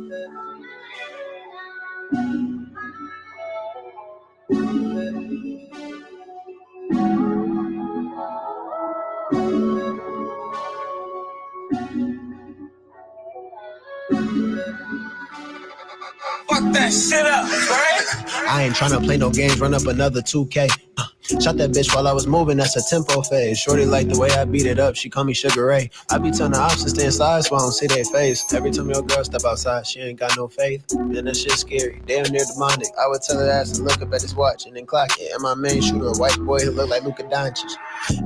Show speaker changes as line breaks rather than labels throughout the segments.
Fuck that shit up, right? I ain't tryna play no games, run up another 2K. Shot that bitch while I was moving, that's a tempo phase. Shorty like the way I beat it up, she call me Sugar Ray. I be telling the ops to stay inside so I don't see their face. Every time your girl step outside, she ain't got no faith. Then that shit scary, damn near demonic. I would tell her ass to look up at his watch and then clock it. And my main shooter, a white boy who look like Luka Doncic.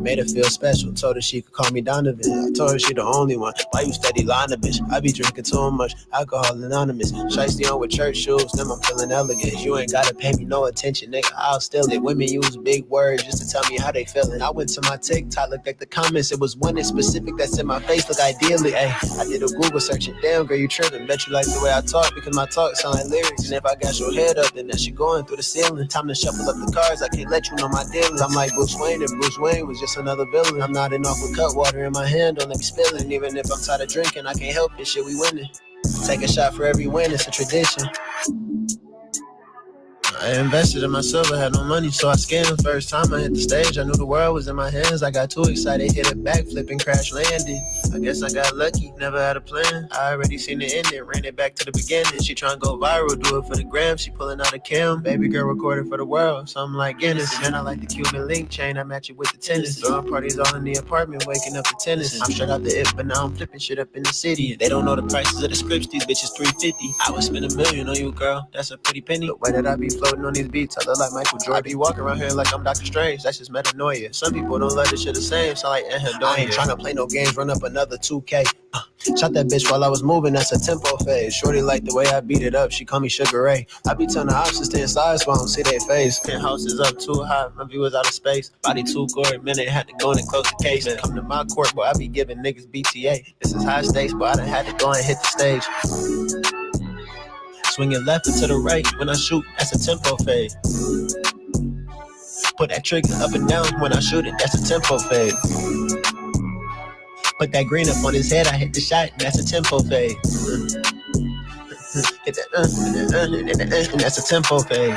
Made her feel special, told her she could call me Donovan. I told her she the only one, why you steady lying to bitch? I be drinking too much, alcohol anonymous. Shiesty on with church shoes, then I'm feeling elegant. You ain't gotta pay me no attention, nigga, I'll steal it. Women use big words just to tell me how they feeling. I went to my TikTok, looked at the comments, it was one in specific that said my face look ideally. Ayy, I did a Google search and damn girl, you tripping. Bet you like the way I talk because my talk sound like lyrics. And if I got your head up, then that shit going through the ceiling. Time to shuffle up the cards, I can't let you know my dealings. I'm like Bruce Wayne and Bruce Wayne was just another villain. I'm nodding off with cut water in my hand, don't let me spill it. Even if I'm tired of drinking, I can't help it, shit, we winning. Take a shot for every win, it's a tradition. I invested in myself, I had no money, so I scammed. First time I hit the stage, I knew the world was in my hands. I got too excited, hit a backflip and crash landed. I guess I got lucky, never had a plan. I already seen the ending, ran it back to the beginning. She tryna go viral, do it for the gram, she pulling out a cam. Baby girl recorded for the world, something like Guinness. And I like the Cuban link chain, I match it with the tennis. Throwing parties all in the apartment, waking up to tennis. I'm straight out the it, but now I'm flipping shit up in the city. They don't know the prices of the scripts, these bitches $350. I would spend $1 million on you, girl, that's a pretty penny. The way that I be floating on these beats, I look like Michael Jordan. I be walking around here like I'm Doctor Strange, that's just metanoia. Some people don't love this shit the same, sound like anhedonia. I ain't tryna play no games, run up another 2K. Shot that bitch while I was moving, that's a tempo phase. Shorty like the way I beat it up, she call me Sugar Ray. I be telling the ops to stay inside so I don't see their face. Penthouse is up too high, my view is out of space. Body too gory, minute had to go in and close the case. Come to my court, boy, I be giving niggas BTA. This is high stakes, but I done had to go and hit the stage. Swinging left and to the right, when I shoot, that's a tempo fade. Put that trigger up and down, when I shoot it, that's a tempo fade. Put that green up on his head, I hit the shot, that's a tempo fade. Hit that, and that's a tempo fade.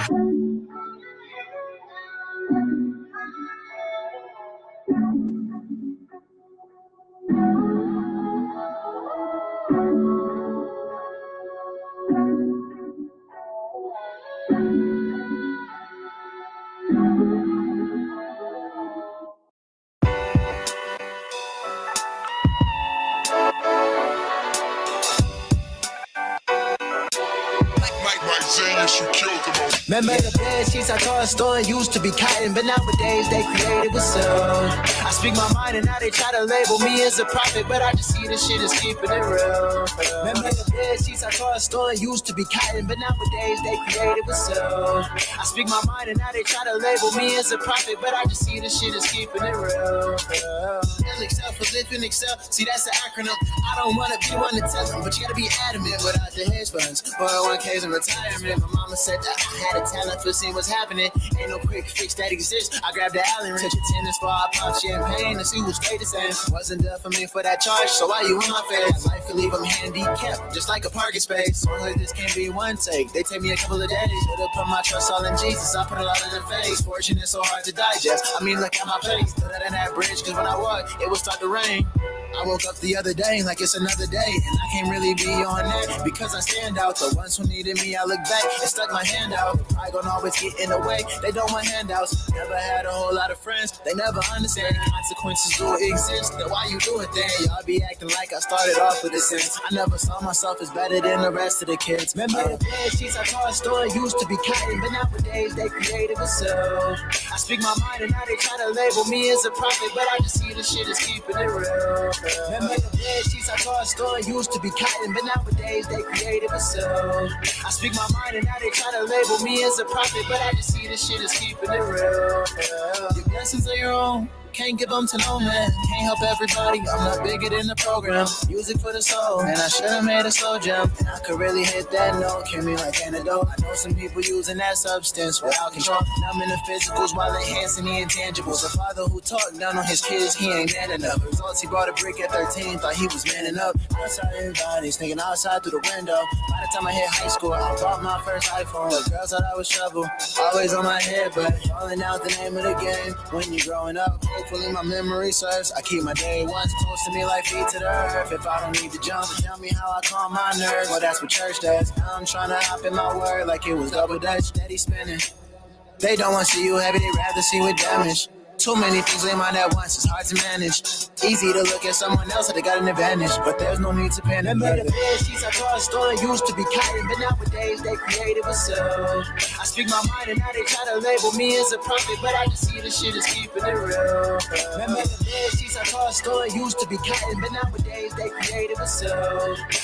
Remember the bed sheets I tossed store used to be cotton, but nowadays they created with soul. I speak my mind and now they try to label me as a prophet, but I just see this shit is keeping it real. Remember the bed sheets I tossed store used to be cotton, but nowadays they created with soul. I speak my mind and now they try to label me as a prophet, but I just see this shit is keeping it real. LXL for live in Excel, see that's the acronym. I don't wanna be one to tell them, but you gotta be adamant without the hedge funds. 401ks and retirement, my mama said that I had a talent for seeing what's happening. Ain't no quick fix that exists. I grabbed the Allen ring, took a tennis ball, pop champagne to see who stayed the same. Wasn't there for me for that charge, so why you in my face? Life could leave them handicapped, just like a parking space. Songs like this can't be one take, they take me a couple of days. Should've put my trust all in Jesus, I put a lot in the face. Fortune is so hard to digest, I mean look at my face. Put it in that bridge, cause when I walk, it will start to rain. I woke up the other day like it's another day, and I can't really be on that because I stand out. The ones who needed me, I look back and stuck my hand out. I gon' always get in the way, they don't want handouts. Never had a whole lot of friends, they never understand. Consequences do exist, then why you doing things? Y'all be acting like I started off with a sense. I never saw myself as better than the rest of the kids. Remember the bed sheets I tossed store used to be cotton, but nowadays they created with soul. I speak my mind and now they try to label me as a prophet, but I just see the shit is keeping it real. Remember the bed sheets I tossed store used to be cotton, but nowadays they created with soul. I speak my mind and now they try to label me as a prophet, but I just see the shit is keeping it real. Your blessings are your own. can't give them to no man. Can't help everybody, I'm not bigger than the program. Music for the soul, and I should have made a slow jump. And I could really hit that note, cure me like antidote. I know some people using that substance without control. Numbing the physicals while enhancing the intangibles. A father who talked down on his kids, he ain't man enough. Results, he brought a brick at 13, thought he was manning up. Outside everybody, sneaking outside through the window. By the time I hit high school, I bought my first iPhone. The girls thought I was trouble, always on my head, but falling out the name of the game. When you're growing up, hopefully my memory serves. I keep my day ones close to me like feet to the earth. If I don't need to jump, tell me how I calm my nerves. Well, that's what church does. Now I'm trying to hop in my word like it was double dutch, steady spinning. They don't want to see you heavy, they rather see with damage. Too many things in mind at once, it's hard to manage. Easy to look at someone else that they got an advantage, but there's no need to panic. Remember the bed sheets I thought a store used to be cotton, but nowadays they creative as so. I speak my mind and now they try to label me as a prophet, but I just see the shit is keeping it real. Remember the bed sheets I thought a store used to be cotton, but nowadays they creative as so.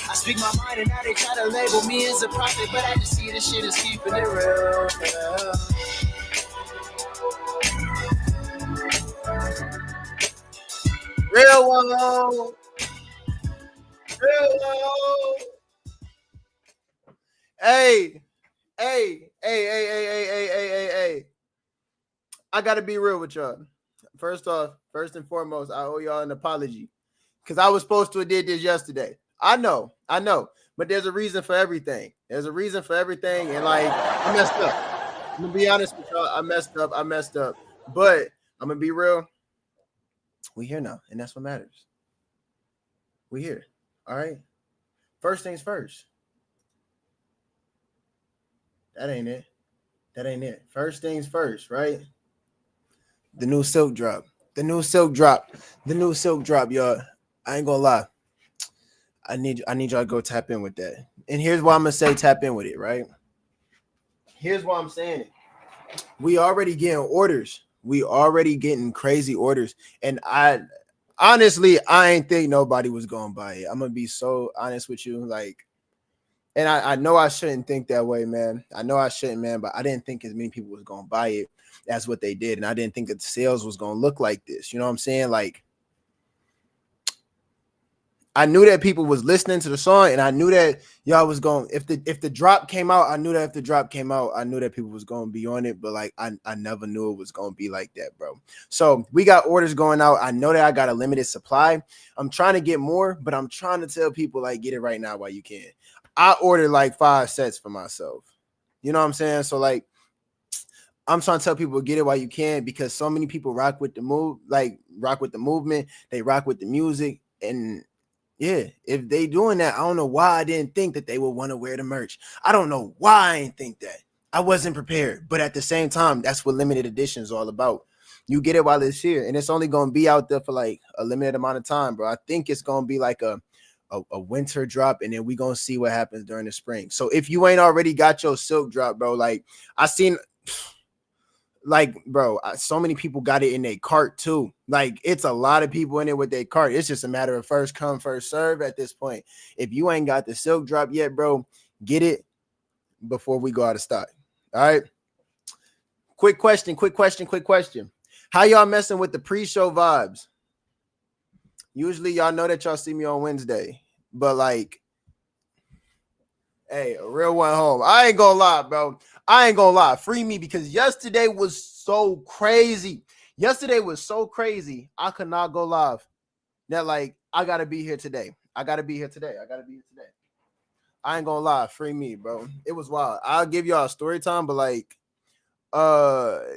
I speak my mind and now they try to label me as a prophet, but I just see the shit is keeping it real. Real one, real one. Hey. I gotta be real with y'all. First and foremost, I owe y'all an apology because I was supposed to have did this yesterday. I know, but there's a reason for everything. And like I messed up. I'm gonna be honest with y'all. I messed up. But I'm gonna be real. We here now, and that's what matters. We here. All right. First things first. That ain't it. First things first, right? The new silk drop, y'all. I ain't gonna lie. I need y'all to go tap in with that. And here's why I'm gonna say tap in with it, right? Here's why I'm saying it. We already getting orders. We already getting crazy orders. And I ain't think nobody was gonna buy it. I'm gonna be so honest with you. Like, and I know I shouldn't think that way, man. I know I shouldn't, man, but I didn't think as many people was gonna buy it as what they did. And I didn't think that the sales was gonna look like this. You know what I'm saying? Like, I knew that people was listening to the song, and I knew that y'all was going. If the drop came out, I knew that if the drop came out, I knew that people was going to be on it. But like, I never knew it was going to be like that, bro. So we got orders going out. I know that I got a limited supply. I'm trying to get more, but I'm trying to tell people like, get it right now while you can. I ordered like 5 sets for myself. You know what I'm saying? So like, I'm trying to tell people get it while you can because so many people rock with the movement. They rock with the music and. Yeah, if they doing that, I don't know why I didn't think that they would want to wear the merch. I don't know why I didn't think that. I wasn't prepared. But at the same time, that's what limited edition is all about. You get it while it's here. And it's only going to be out there for like a limited amount of time, bro. I think it's going to be like a winter drop, and then we going to see what happens during the spring. So if you ain't already got your silk drop, bro, like I seen... Like, bro, so many people got it in their cart too. Like, it's a lot of people in it with their cart. It's just a matter of first come, first serve at this point. If you ain't got the silk drop yet, bro, get it before we go out of stock. All right. Quick question. How y'all messing with the pre-show vibes? Usually y'all know that y'all see me on Wednesday, but like, hey, a real one home. I ain't gonna lie, bro. Free me because yesterday was so crazy. I could not go live. That like I gotta be here today. I ain't gonna lie. Free me, bro. It was wild. I'll give y'all a story time, but like,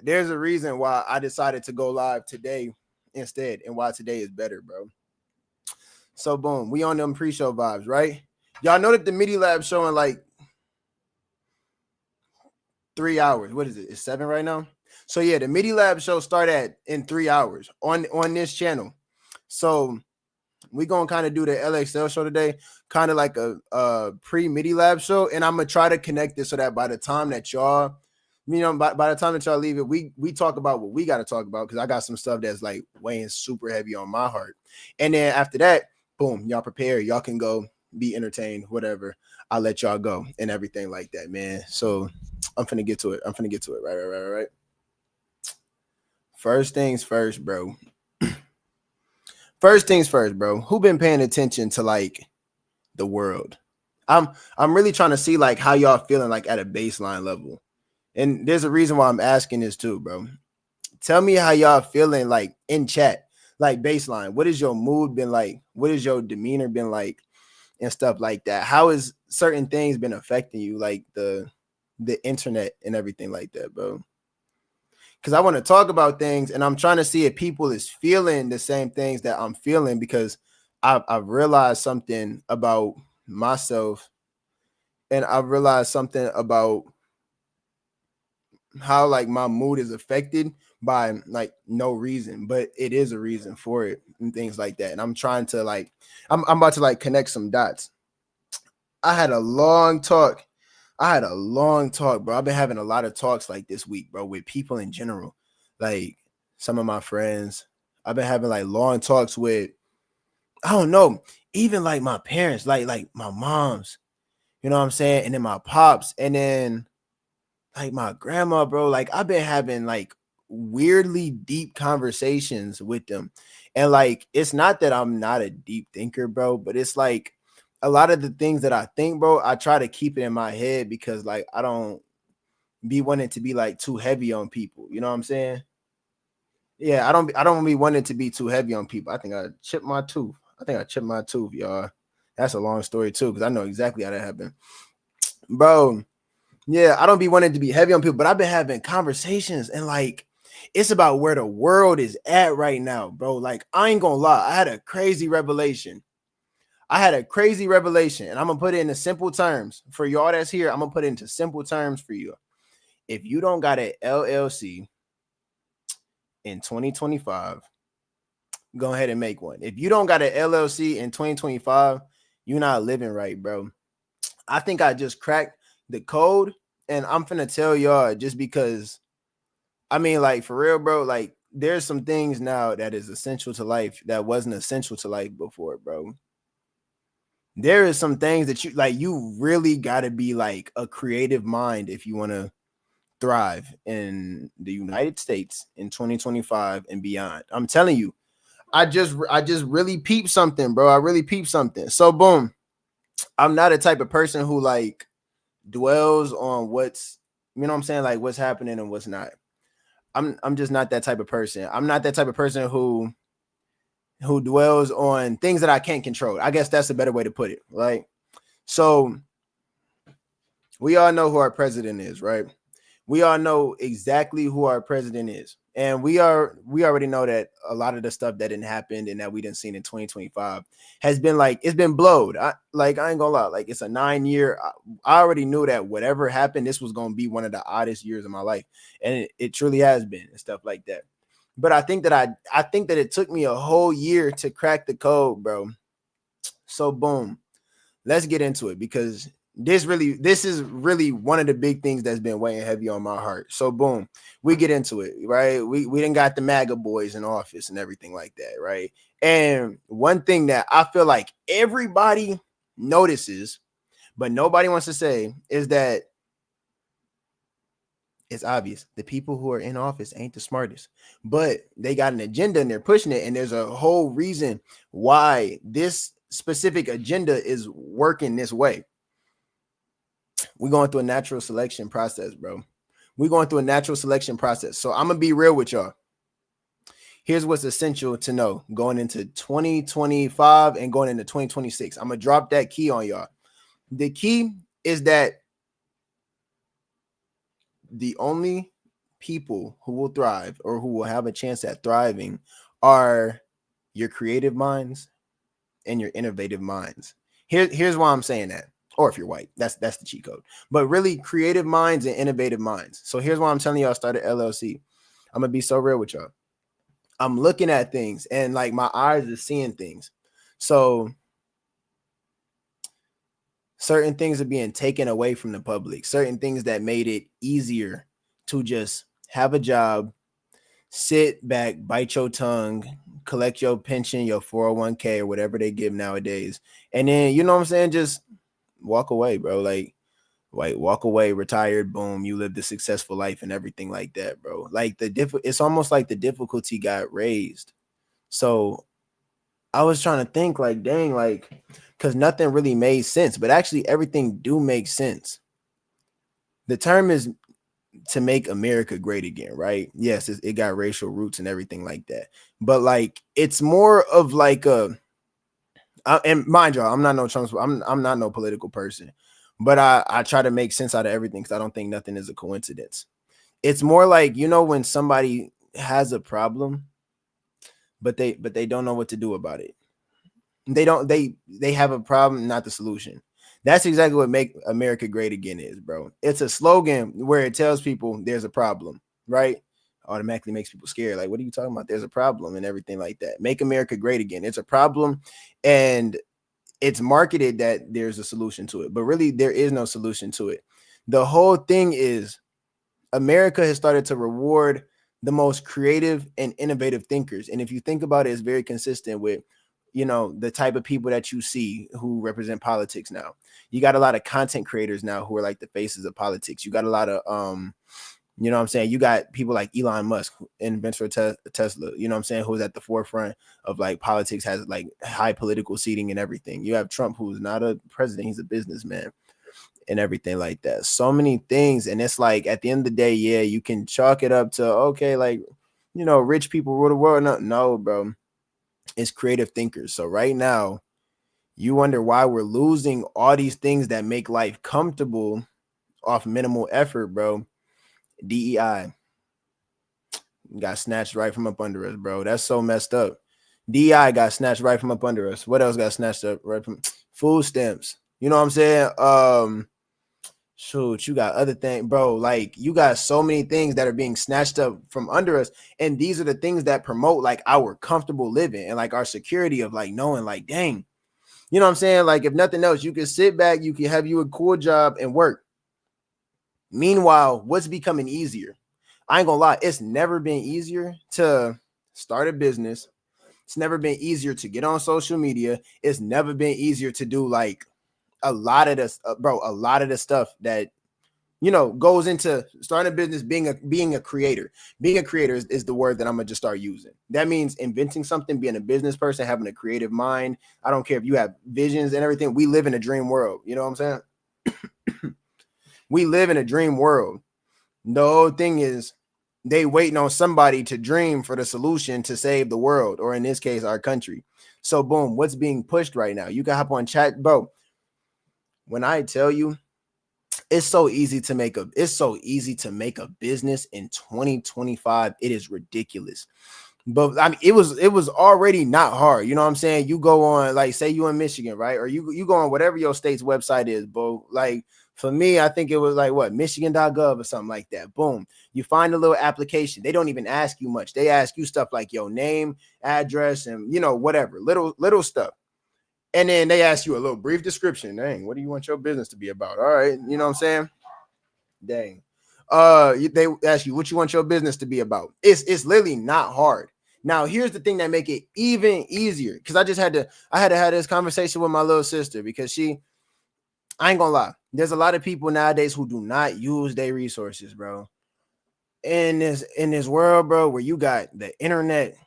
there's a reason why I decided to go live today instead, and why today is better, bro. So boom, we on them pre-show vibes, right? Y'all know that the MidiLab showing like 3 hours. What is it? It's 7 right now. So yeah, the MidiLab show start in 3 hours on this channel. So we gonna kind of do the LXL show today, kind of like a pre-MidiLab show, and I'm gonna try to connect it so that by the time that y'all, by the time that y'all leave it, we talk about what we got to talk about because I got some stuff that's like weighing super heavy on my heart. And then after that, boom, y'all prepare. Y'all can go be entertained, whatever. I'll let y'all go and everything like that, man. So I'm finna get to it. Right. First things first, bro.
first things first, bro. Who been paying attention to like the world? I'm really trying to see like how y'all feeling like at a baseline level. And there's a reason why I'm asking this too, bro. Tell me how y'all feeling like in chat, like baseline. What is your mood been like? What is your demeanor been like and stuff like that? How has certain things been affecting you, like the internet and everything like that, bro? Because I want to talk about things and I'm trying to see if people is feeling the same things that I'm feeling, because I've realized something about myself, and I've realized something about how like my mood is affected by like no reason, but it is a reason for it and things like that. And I'm trying to like, I'm about to like connect some dots. I had a long talk. Bro. I've been having a lot of talks like this week, bro, with people in general. Like some of my friends, I've been having like long talks with, I don't know, even like my parents, like my moms, you know what I'm saying? And then my pops, and then like my grandma, bro. Like I've been having like weirdly deep conversations with them. And like it's not that I'm not a deep thinker, bro, but it's like a lot of the things that I think, bro, I try to keep it in my head because like I don't be wanting to be like too heavy on people. You know what I'm saying? Yeah, I don't be wanting to be too heavy on people. I think I chipped my tooth. Y'all. That's a long story too, because I know exactly how that happened. Bro, yeah, I don't be wanting to be heavy on people, but I've been having conversations and like it's about where the world is at right now, bro. Like I ain't gonna lie, I had a crazy revelation. And I'm gonna put it into simple terms for y'all that's here. I'm gonna put it into simple terms for you. If you don't got an LLC in 2025, go ahead and make one. If you don't got an LLC in 2025, you're not living right, bro. I think I just cracked the code, and I'm finna tell y'all just because, I mean, like for real, bro, like there's some things now that is essential to life that wasn't essential to life before, bro. There is some things that you really got to be like a creative mind if you want to thrive in the United States in 2025 and beyond. I'm telling you, I just really peeped something, bro. I really peeped something. So boom, I'm not a type of person who like dwells on what's, you know what I'm saying, like what's happening and what's not. I'm just not that type of person. I'm not that type of person who dwells on things that I can't control. I guess that's a better way to put it, right? So we all know who our president is, right? We all know exactly who our president is. And we already know that a lot of the stuff that didn't happen and that we didn't see in 2025 has been like, it's been blowed. I ain't gonna lie, like it's a 9-year. I already knew that whatever happened, this was gonna be one of the oddest years of my life. And it truly has been and stuff like that. But I think that it took me a whole year to crack the code, bro. So boom, let's get into it, because this is really one of the big things that's been weighing heavy on my heart. So boom, we get into it, right? We didn't got the MAGA boys in office and everything like that, right? And one thing that I feel like everybody notices, but nobody wants to say, is that it's obvious the people who are in office ain't the smartest, but they got an agenda and they're pushing it. And there's a whole reason why this specific agenda is working this way. We're going through a natural selection process, bro. So I'm going to be real with y'all. Here's what's essential to know going into 2025 and going into 2026. I'm going to drop that key on y'all. The key is that the only people who will thrive or who will have a chance at thriving are your creative minds and your innovative minds. Here's why I'm saying that. Or if you're white, that's the cheat code. But really, creative minds and innovative minds. So here's why I'm telling y'all start an LLC. I'm gonna be so real with y'all. I'm looking at things and like my eyes are seeing things. So certain things are being taken away from the public. Certain things that made it easier to just have a job, sit back, bite your tongue, collect your pension, your 401k or whatever they give nowadays. And then, you know what I'm saying? Just walk away, bro. Like walk away, retired, boom, you lived a successful life and everything like that, bro. Like it's almost like the difficulty got raised. So I was trying to think like, dang, like, because nothing really made sense, but actually everything do make sense. The term is to make America great again, right? Yes, it got racial roots and everything like that, but like it's more of like and mind y'all, I'm not no Trump's, I'm not no political person, but I try to make sense out of everything because I don't think nothing is a coincidence. It's more like, you know, when somebody has a problem, but they don't know what to do about it. They have a problem, not the solution. That's exactly what make America great again is, bro. It's a slogan where it tells people there's a problem, right? Automatically makes people scared. Like, what are you talking about? There's a problem and everything like that. Make America great again. It's a problem, and it's marketed that there's a solution to it, but really there is no solution to it. The whole thing is America has started to reward the most creative and innovative thinkers. And if you think about it, it's very consistent with, you know, the type of people that you see who represent politics now. You got a lot of content creators now who are like the faces of politics. You got a lot of you know what I'm saying? You got people like Elon Musk, inventor of Tesla, you know what I'm saying, who's at the forefront of like politics, has like high political seating and everything. You have Trump, who's not a president, he's a businessman and everything like that. So many things. And it's like at the end of the day, yeah, you can chalk it up to, okay, like, you know, rich people rule the world. No, bro. It's creative thinkers. So right now, you wonder why we're losing all these things that make life comfortable off minimal effort, bro. DEI got snatched right from up under us, bro. That's so messed up. DEI got snatched right from up under us. What else got snatched up right from food stamps? You know what I'm saying? Shoot, you got other things, bro. Like you got so many things that are being snatched up from under us, and these are the things that promote like our comfortable living and like our security of like knowing, like, dang, you know what I'm saying? Like if nothing else, you can sit back, you can have you a cool job and work. Meanwhile, what's becoming easier? I ain't gonna lie, it's never been easier to start a business. It's never been easier to get on social media. It's never been easier to do like a lot of this, bro. A lot of the stuff that, you know, goes into starting a business, being a creator. Being a creator is the word that I'm gonna just start using. That means inventing something, being a business person, having a creative mind. I don't care if you have visions and everything. We live in a dream world. You know what I'm saying? We live in a dream world. The whole thing is they waiting on somebody to dream for the solution to save the world, or in this case, our country. So boom, what's being pushed right now? You can hop on chat, bro. When I tell you, it's so easy to make a business in 2025. It is ridiculous. But I mean, it was already not hard. You know what I'm saying? You go on, like, say you in Michigan, right? Or you go on whatever your state's website is, bro. Like for me, I think it was like what, Michigan.gov or something like that. Boom. You find a little application. They don't even ask you much. They ask you stuff like your name, address, and you know, whatever, little stuff. And then they ask you a little brief description. Dang, what do you want your business to be about? All right, you know what I'm saying? Dang. They ask you what you want your business to be about. It's literally not hard. Now, here's the thing that make it even easier. Because I had to have this conversation with my little sister because I ain't gonna lie. There's a lot of people nowadays who do not use their resources, bro. In this world, bro, where you got the internet,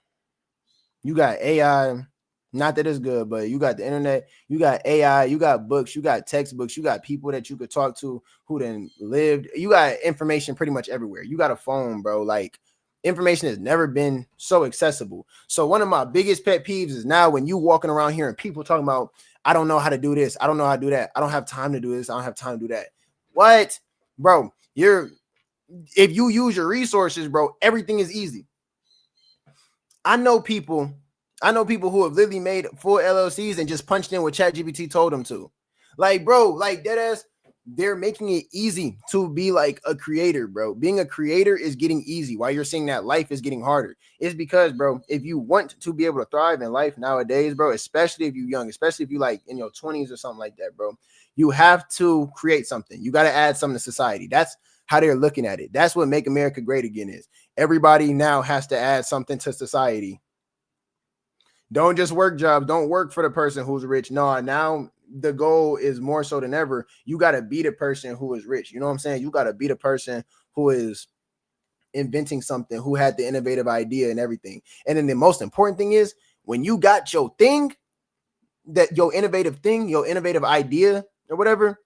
you got AI. Not that it's good, but you got the internet, you got AI, you got books, you got textbooks, you got people that you could talk to who then lived. You got information pretty much everywhere. You got a phone, bro. Like information has never been so accessible. So one of my biggest pet peeves is now when you walking around here and people talking about, I don't know how to do this. I don't know how to do that. I don't have time to do this. I don't have time to do that. What? Bro, if you use your resources, bro, everything is easy. I know people who have literally made full LLCs and just punched in what ChatGPT told them to. Like, bro, like deadass, they're making it easy to be like a creator, bro. Being a creator is getting easy. While you're saying that life is getting harder, it's because, bro, if you want to be able to thrive in life nowadays, bro, especially if you're young, especially if you like in your 20s or something like that, bro, you have to create something. You got to add something to society. That's how they're looking at it. That's what Make America Great Again is. Everybody now has to add something to society. Don't just work jobs. Don't work for the person who's rich. No, now the goal is more so than ever. You got to be the person who is rich. You know what I'm saying? You got to be the person who is inventing something, who had the innovative idea and everything. And then the most important thing is when you got your thing, that your innovative thing, your innovative idea or whatever,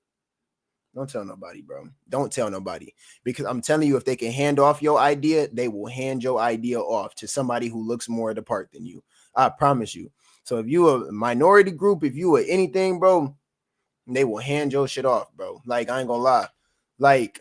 don't tell nobody, bro. Don't tell nobody, because I'm telling you, if they can hand off your idea, they will hand your idea off to somebody who looks more the part than you. I promise you. So if you a minority group, if you are anything, bro, they will hand your shit off, bro. Like, I ain't gonna lie. Like,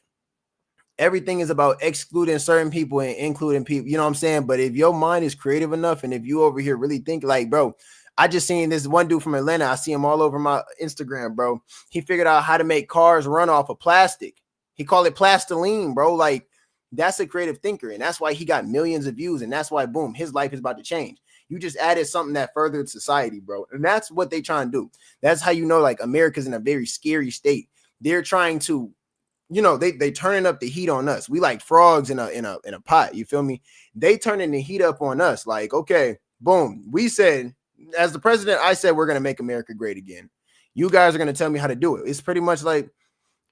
everything is about excluding certain people and including people, you know what I'm saying? But if your mind is creative enough, and if you over here really think, like, bro, I just seen this one dude from Atlanta. I see him all over my Instagram, bro. He figured out how to make cars run off of plastic. He called it plastiline, bro. Like, that's a creative thinker, and that's why he got millions of views, and that's why, boom, his life is about to change. You just added something that furthered society, bro. And that's what they trying to do. That's how you know, like, America's in a very scary state. They're trying to, you know, they turning up the heat on us. We like frogs in a pot. You feel me? They turning the heat up on us. Like, okay, boom. We said, as the president, I said we're gonna make America great again. You guys are gonna tell me how to do it. It's pretty much like,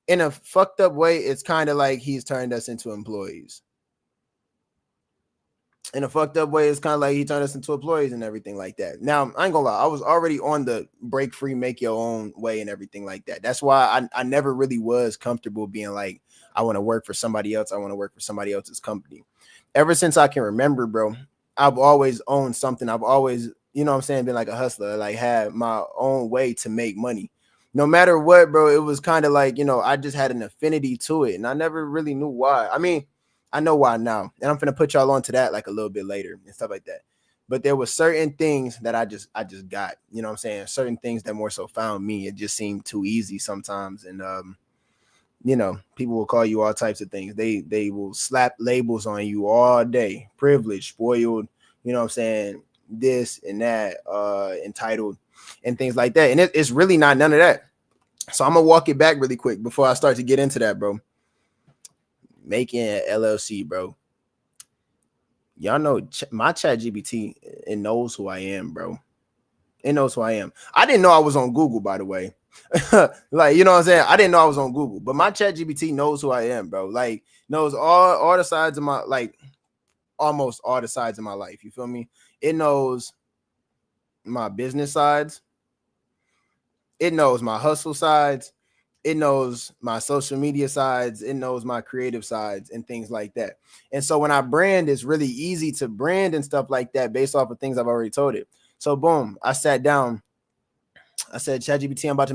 in a fucked up way, it's kind of like he's turned us into employees. In a fucked up way, it's kind of like he turned us into employees and everything like that. Now, I ain't gonna lie, I was already on the break free, make your own way and everything like that. That's why I never really was comfortable being like, I want to work for somebody else. I want to work for somebody else's company. Ever since I can remember, bro, I've always owned something. I've always, you know what I'm saying, been like a hustler, like had my own way to make money. No matter what, bro, it was kind of like, you know, I just had an affinity to it, and I never really knew why. I mean, I know why now, and I'm gonna put y'all on to that like a little bit later and stuff like that. But there were certain things that I just got, you know what I'm saying? Certain things that more so found me. It just seemed too easy sometimes. And you know, people will call you all types of things. They will slap labels on you all day. Privileged, spoiled, you know what I'm saying? This and that, entitled, and things like that. And it's really not none of that. So I'm gonna walk it back really quick before I start to get into that, bro. Making an LLC, bro. Y'all know my chat GPT, it knows who I am, bro. It knows who I am. I didn't know I was on Google, by the way. Like, you know what I'm saying? I didn't know I was on Google, but my chat GPT knows who I am, bro. Like, knows all the sides of my, like, almost all the sides of my life. You feel me? It knows my business sides. It knows my hustle sides. It knows my social media sides. It knows my creative sides and things like that. And so when I brand, it's really easy to brand and stuff like that based off of things I've already told it. So boom, I sat down. I said, ChatGPT, I'm about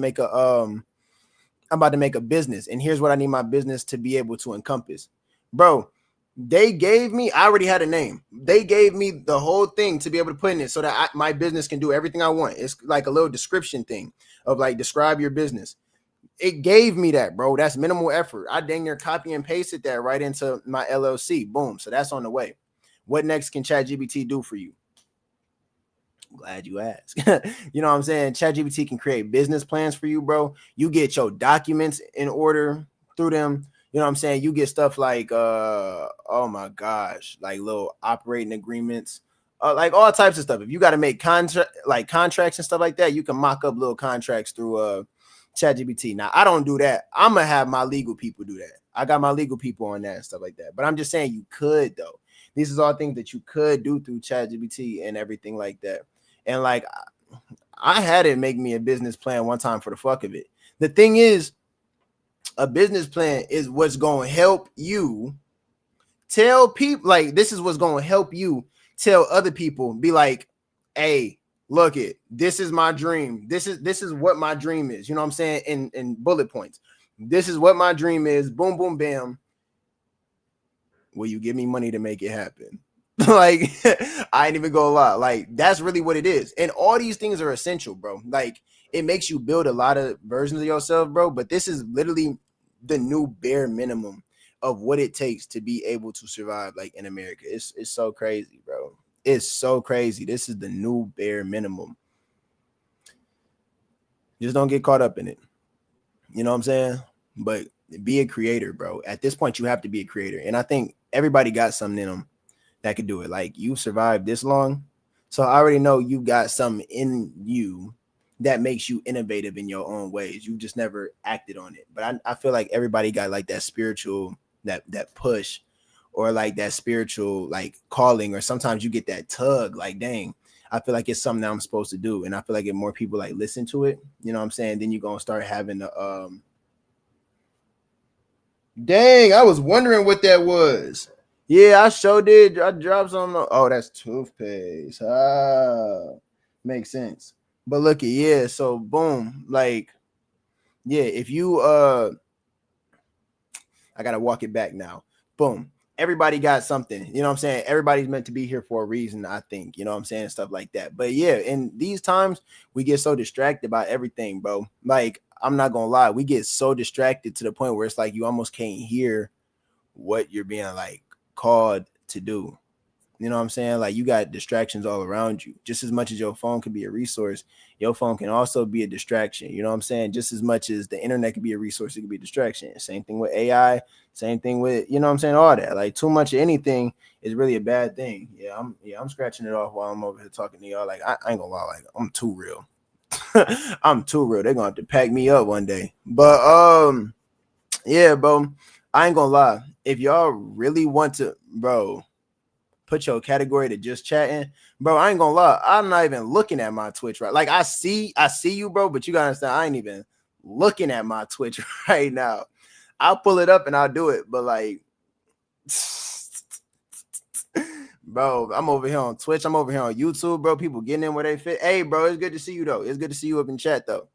to make a business, and here's what I need my business to be able to encompass. Bro, they gave me, I already had a name. They gave me the whole thing to be able to put in it so that my business can do everything I want. It's like a little description thing of like, describe your business. It gave me that, bro. That's minimal effort. I dang near copy and pasted that right into my LLC. Boom. So that's on the way. What next can ChatGPT do for you? I'm glad you asked. You know what I'm saying? ChatGPT can create business plans for you, bro. You get your documents in order through them. You know what I'm saying? You get stuff like, oh my gosh, like little operating agreements, like all types of stuff. If you got to make contracts and stuff like that, you can mock up little contracts through ChatGPT. Now, I don't do that. I'm gonna have my legal people do that. I got my legal people on that and stuff like that. But I'm just saying you could, though. These is all things that you could do through ChatGPT and everything like that. And like, I had it make me a business plan one time for the fuck of it. The thing is, a business plan is what's going to help you tell people, like, this is what's going to help you tell other people, be like, hey, look it, this is my dream. This is what my dream is. You know what I'm saying? In bullet points. This is what my dream is. Boom, boom, bam. Will you give me money to make it happen? Like, I ain't even gonna lie. Like, that's really what it is. And all these things are essential, bro. Like, it makes you build a lot of versions of yourself, bro. But this is literally the new bare minimum of what it takes to be able to survive, like, in America. It's so crazy, bro. It's so crazy. This is the new bare minimum. Just don't get caught up in it. You know what I'm saying? But be a creator, bro. At this point, you have to be a creator. And I think everybody got something in them that could do it. Like, you survived this long, so I already know you got something in you that makes you innovative in your own ways. You just never acted on it. But I feel like everybody got like that spiritual, that push, or like that spiritual like calling, or sometimes you get that tug, like, dang, I feel like it's something that I'm supposed to do. And I feel like if more people like listen to it, you know what I'm saying, then you're gonna start having the dang, I was wondering what that was. Yeah, I sure did. I dropped some. Oh, that's toothpaste. Makes sense. But look at, yeah, so boom, like, yeah, if you I gotta walk it back now. Boom. Everybody got something. You know what I'm saying? Everybody's meant to be here for a reason, I think. You know what I'm saying? Stuff like that. But yeah, in these times, we get so distracted by everything, bro. Like, I'm not gonna lie, we get so distracted to the point where it's like you almost can't hear what you're being like called to do. You know what I'm saying? Like, you got distractions all around you. Just as much as your phone can be a resource, your phone can also be a distraction. You know what I'm saying? Just as much as the internet can be a resource, it can be a distraction. Same thing with AI. Same thing with, you know what I'm saying? All that. Like, too much of anything is really a bad thing. I'm scratching it off while I'm over here talking to y'all. Like, I ain't gonna lie, like, I'm too real. I'm too real. They're gonna have to pack me up one day. But yeah, bro. I ain't gonna lie. If y'all really want to, bro, put your category to just chatting, bro. I ain't gonna lie, I'm not even looking at my Twitch, right? Like, I see you, bro, but you gotta understand, I ain't even looking at my Twitch right now. I'll pull it up and I'll do it, but like, bro, I'm over here on Twitch, I'm over here on YouTube, bro. People getting in where they fit. Hey, bro, it's good to see you though. It's good to see you up in chat though.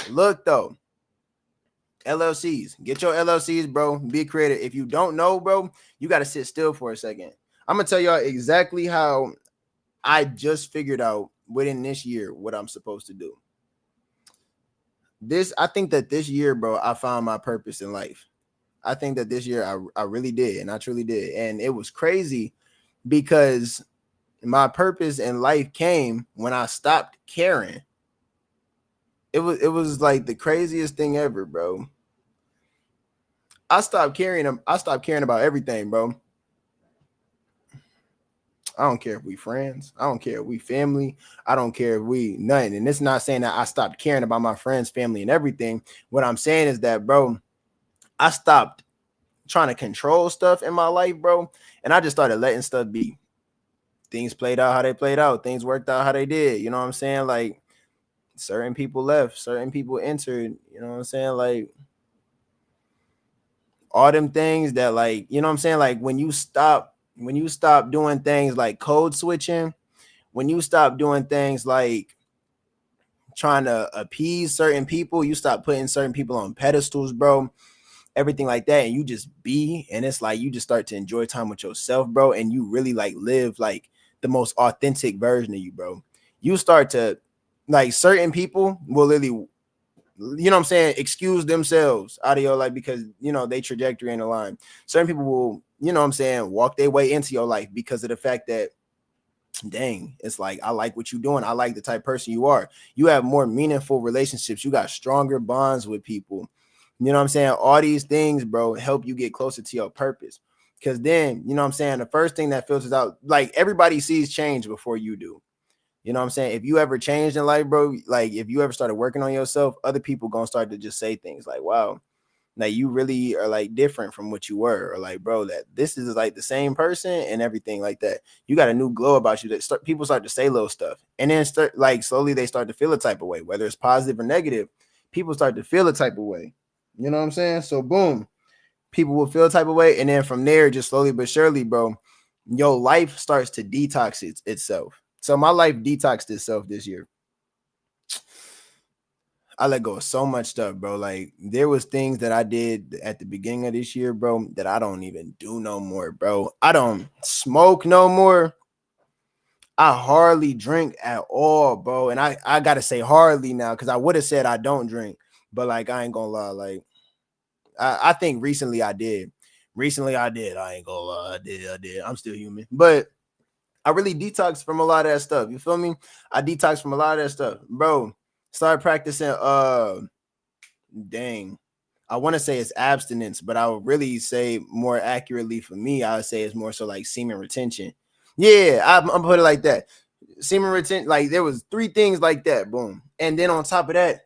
Look though, LLCs, get your LLCs, bro. Be creative. If you don't know, bro, you got to sit still for a second. I'm gonna tell y'all exactly how I just figured out within this year what I'm supposed to do. I think that this year, bro, I found my purpose in life. I think that this year I really did, and I truly did. And it was crazy because my purpose in life came when I stopped caring. It was like the craziest thing ever, bro. I stopped caring about everything, bro. I don't care if we friends. I don't care if we family. I don't care if we nothing. And it's not saying that I stopped caring about my friends, family, and everything. What I'm saying is that, bro, I stopped trying to control stuff in my life, bro. And I just started letting stuff be. Things played out how they played out. Things worked out how they did. You know what I'm saying? Like, certain people left, certain people entered. You know what I'm saying? Like, all them things that, like, you know what I'm saying? Like, when you stop doing things like code switching, when you stop doing things like trying to appease certain people, you stop putting certain people on pedestals, bro, everything like that, and you just be, and it's like you just start to enjoy time with yourself, bro, and you really like live like the most authentic version of you, bro. You start to, like, certain people will literally, you know what I'm saying, excuse themselves out of your life because, you know, they trajectory in the line. Certain people will, you know what I'm saying, walk their way into your life because of the fact that, dang, it's like, I like what you're doing. I like the type of person you are. You have more meaningful relationships. You got stronger bonds with people. You know what I'm saying? All these things, bro, help you get closer to your purpose. Because then, you know what I'm saying, the first thing that filters out, like, everybody sees change before you do. You know what I'm saying? If you ever changed in life, bro, like, if you ever started working on yourself, other people gonna start to just say things like, wow, like, you really are like different from what you were, or like, bro, that this is like the same person and everything like that. You got a new glow about you that people start to say little stuff, and then start, like, slowly they start to feel a type of way, whether it's positive or negative. People start to feel a type of way. You know what I'm saying? So boom, people will feel a type of way, and then from there, just slowly but surely, bro, your life starts to detox itself. So my life detoxed itself this year. I let go of so much stuff, bro. Like, there was things that I did at the beginning of this year, bro, that I don't even do no more, bro. I don't smoke no more. I hardly drink at all, bro. And I gotta say hardly now, because I would have said I don't drink, but like, I ain't gonna lie, like, I think recently I did. Recently I did. I ain't gonna lie, I did. I'm still human, but I really detoxed from a lot of that stuff. You feel me? I detoxed from a lot of that stuff, bro. Started practicing dang, I want to say it's abstinence, but I would really say more accurately for me, I would say it's more so like semen retention. Yeah, I'm gonna put it like that. Semen retention, like, there was 3 things like that, boom. And then on top of that,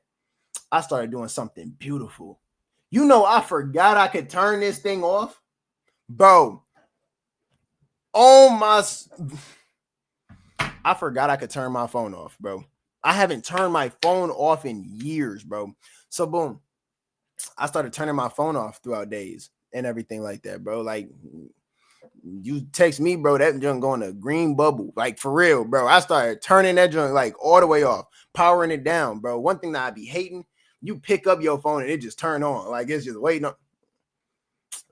I started doing something beautiful. You know, I forgot I could turn this thing off, bro. Oh my, I forgot I could turn my phone off, bro. I haven't turned my phone off in years, bro. So boom, I started turning my phone off throughout days and everything like that, bro. Like you text me, bro, that junk going to green bubble, like for real, bro. I started turning that junk like all the way off, powering it down, bro. One thing that I be hating, you pick up your phone and it just turn on, like it's just waiting on.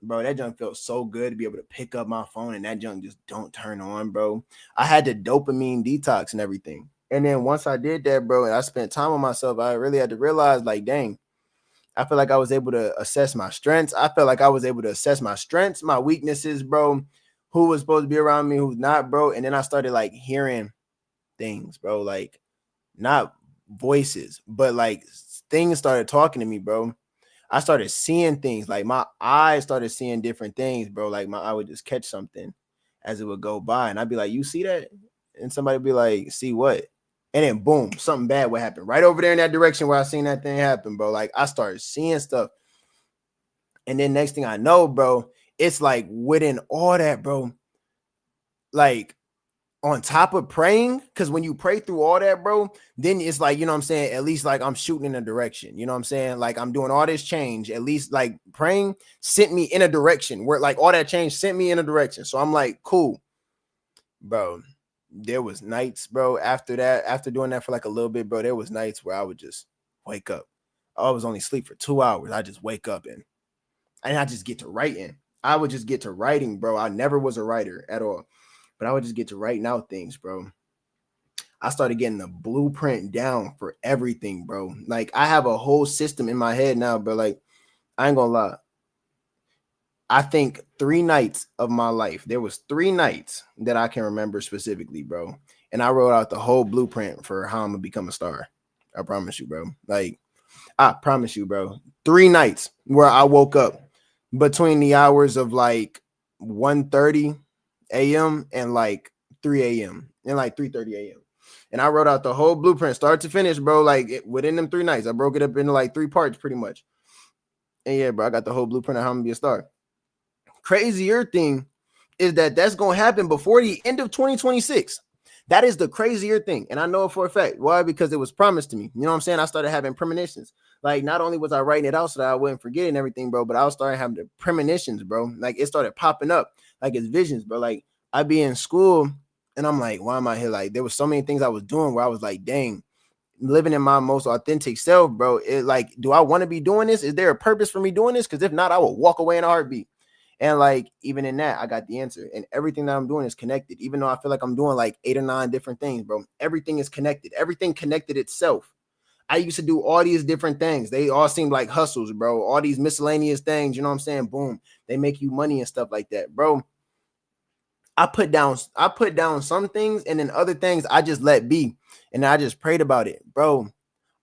Bro, that junk felt so good to be able to pick up my phone and that junk just don't turn on, bro. I had the dopamine detox and everything. And then once I did that, bro, and I spent time on myself, I really had to realize, like, dang, I feel like I was able to assess my strengths. I felt like I was able to assess my strengths, my weaknesses, bro, who was supposed to be around me, who's not, bro. And then I started like hearing things, bro, like not voices, but like things started talking to me, bro. I started seeing things, like my eyes started seeing different things, bro. Like my eye would just catch something as it would go by. And I'd be like, you see that? And somebody would be like, see what? And then boom, something bad would happen right over there in that direction where I seen that thing happen, bro. Like I started seeing stuff. And then next thing I know, bro, it's like within all that, bro, like on top of praying, because when you pray through all that, bro, then it's like, you know what I'm saying, at least like I'm shooting in a direction, you know what I'm saying, like I'm doing all this change, at least like praying sent me in a direction where like all that change sent me in a direction. So I'm like, cool, bro. There was nights, bro, after that, after doing that for like a little bit, bro, there was nights where I would just wake up. I was only asleep for 2 hours. I just wake up and I just get to writing. I would just get to writing, bro. I never was a writer at all, but I would just get to writing out things, bro. I started getting the blueprint down for everything, bro. Like I have a whole system in my head now, bro. Like I ain't gonna lie. I think 3 nights of my life, there was 3 nights that I can remember specifically, bro. And I wrote out the whole blueprint for how I'm gonna become a star. I promise you, bro. Like I promise you, bro. 3 nights where I woke up between the hours of like 1:30 a.m. and like 3 a.m. and like 3:30 a.m. And I wrote out the whole blueprint, start to finish, bro. Like within them 3 nights, I broke it up into like 3 parts pretty much. And yeah, bro, I got the whole blueprint of how I'm gonna be a star. Crazier thing is that that's gonna happen before the end of 2026. That is the crazier thing. And I know it for a fact. Why? Because it was promised to me. You know what I'm saying? I started having premonitions. Like, not only was I writing it out so that I wouldn't forget and everything, bro, but I was starting having the premonitions, bro. Like, it started popping up. Like, it's visions, bro. Like, I'd be in school and I'm like, why am I here? Like, there was so many things I was doing where I was like, dang, living in my most authentic self, bro. It like, do I want to be doing this? Is there a purpose for me doing this? Because if not, I will walk away in a heartbeat. And like, even in that, I got the answer. And everything that I'm doing is connected. Even though I feel like I'm doing like 8 or 9 different things, bro. Everything is connected. Everything connected itself. I used to do all these different things. They all seemed like hustles, bro. All these miscellaneous things, you know what I'm saying? Boom. They make you money and stuff like that, bro. I put down some things, and then other things I just let be. And I just prayed about it, bro.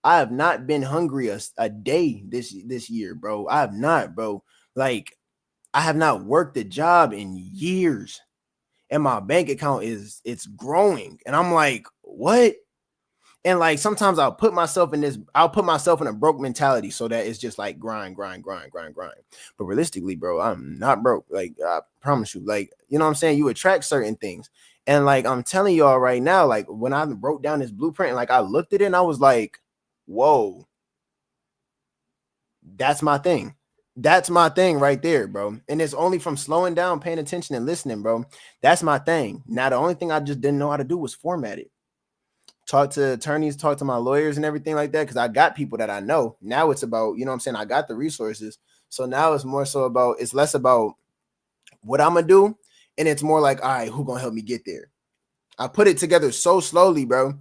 I have not been hungry a day this year, bro. I have not, bro. Like, I have not worked a job in years, and my bank account it's growing, and I'm like, what? And like sometimes I'll put myself in a broke mentality so that it's just like grind. But realistically, bro, I'm not broke. Like I promise you, like, you know what I'm saying? You attract certain things. And like I'm telling y'all right now, like when I wrote down this blueprint, and like I looked at it and I was like, whoa, that's my thing. That's my thing right there, bro. And it's only from slowing down, paying attention, and listening, bro. That's my thing. Now, the only thing I just didn't know how to do was format it. Talk to attorneys, talk to my lawyers and everything like that, because I got people that I know. Now it's about, you know what I'm saying? I got the resources. So now it's more so about, it's less about what I'm going to do. And it's more like, all right, who going to help me get there? I put it together so slowly, bro.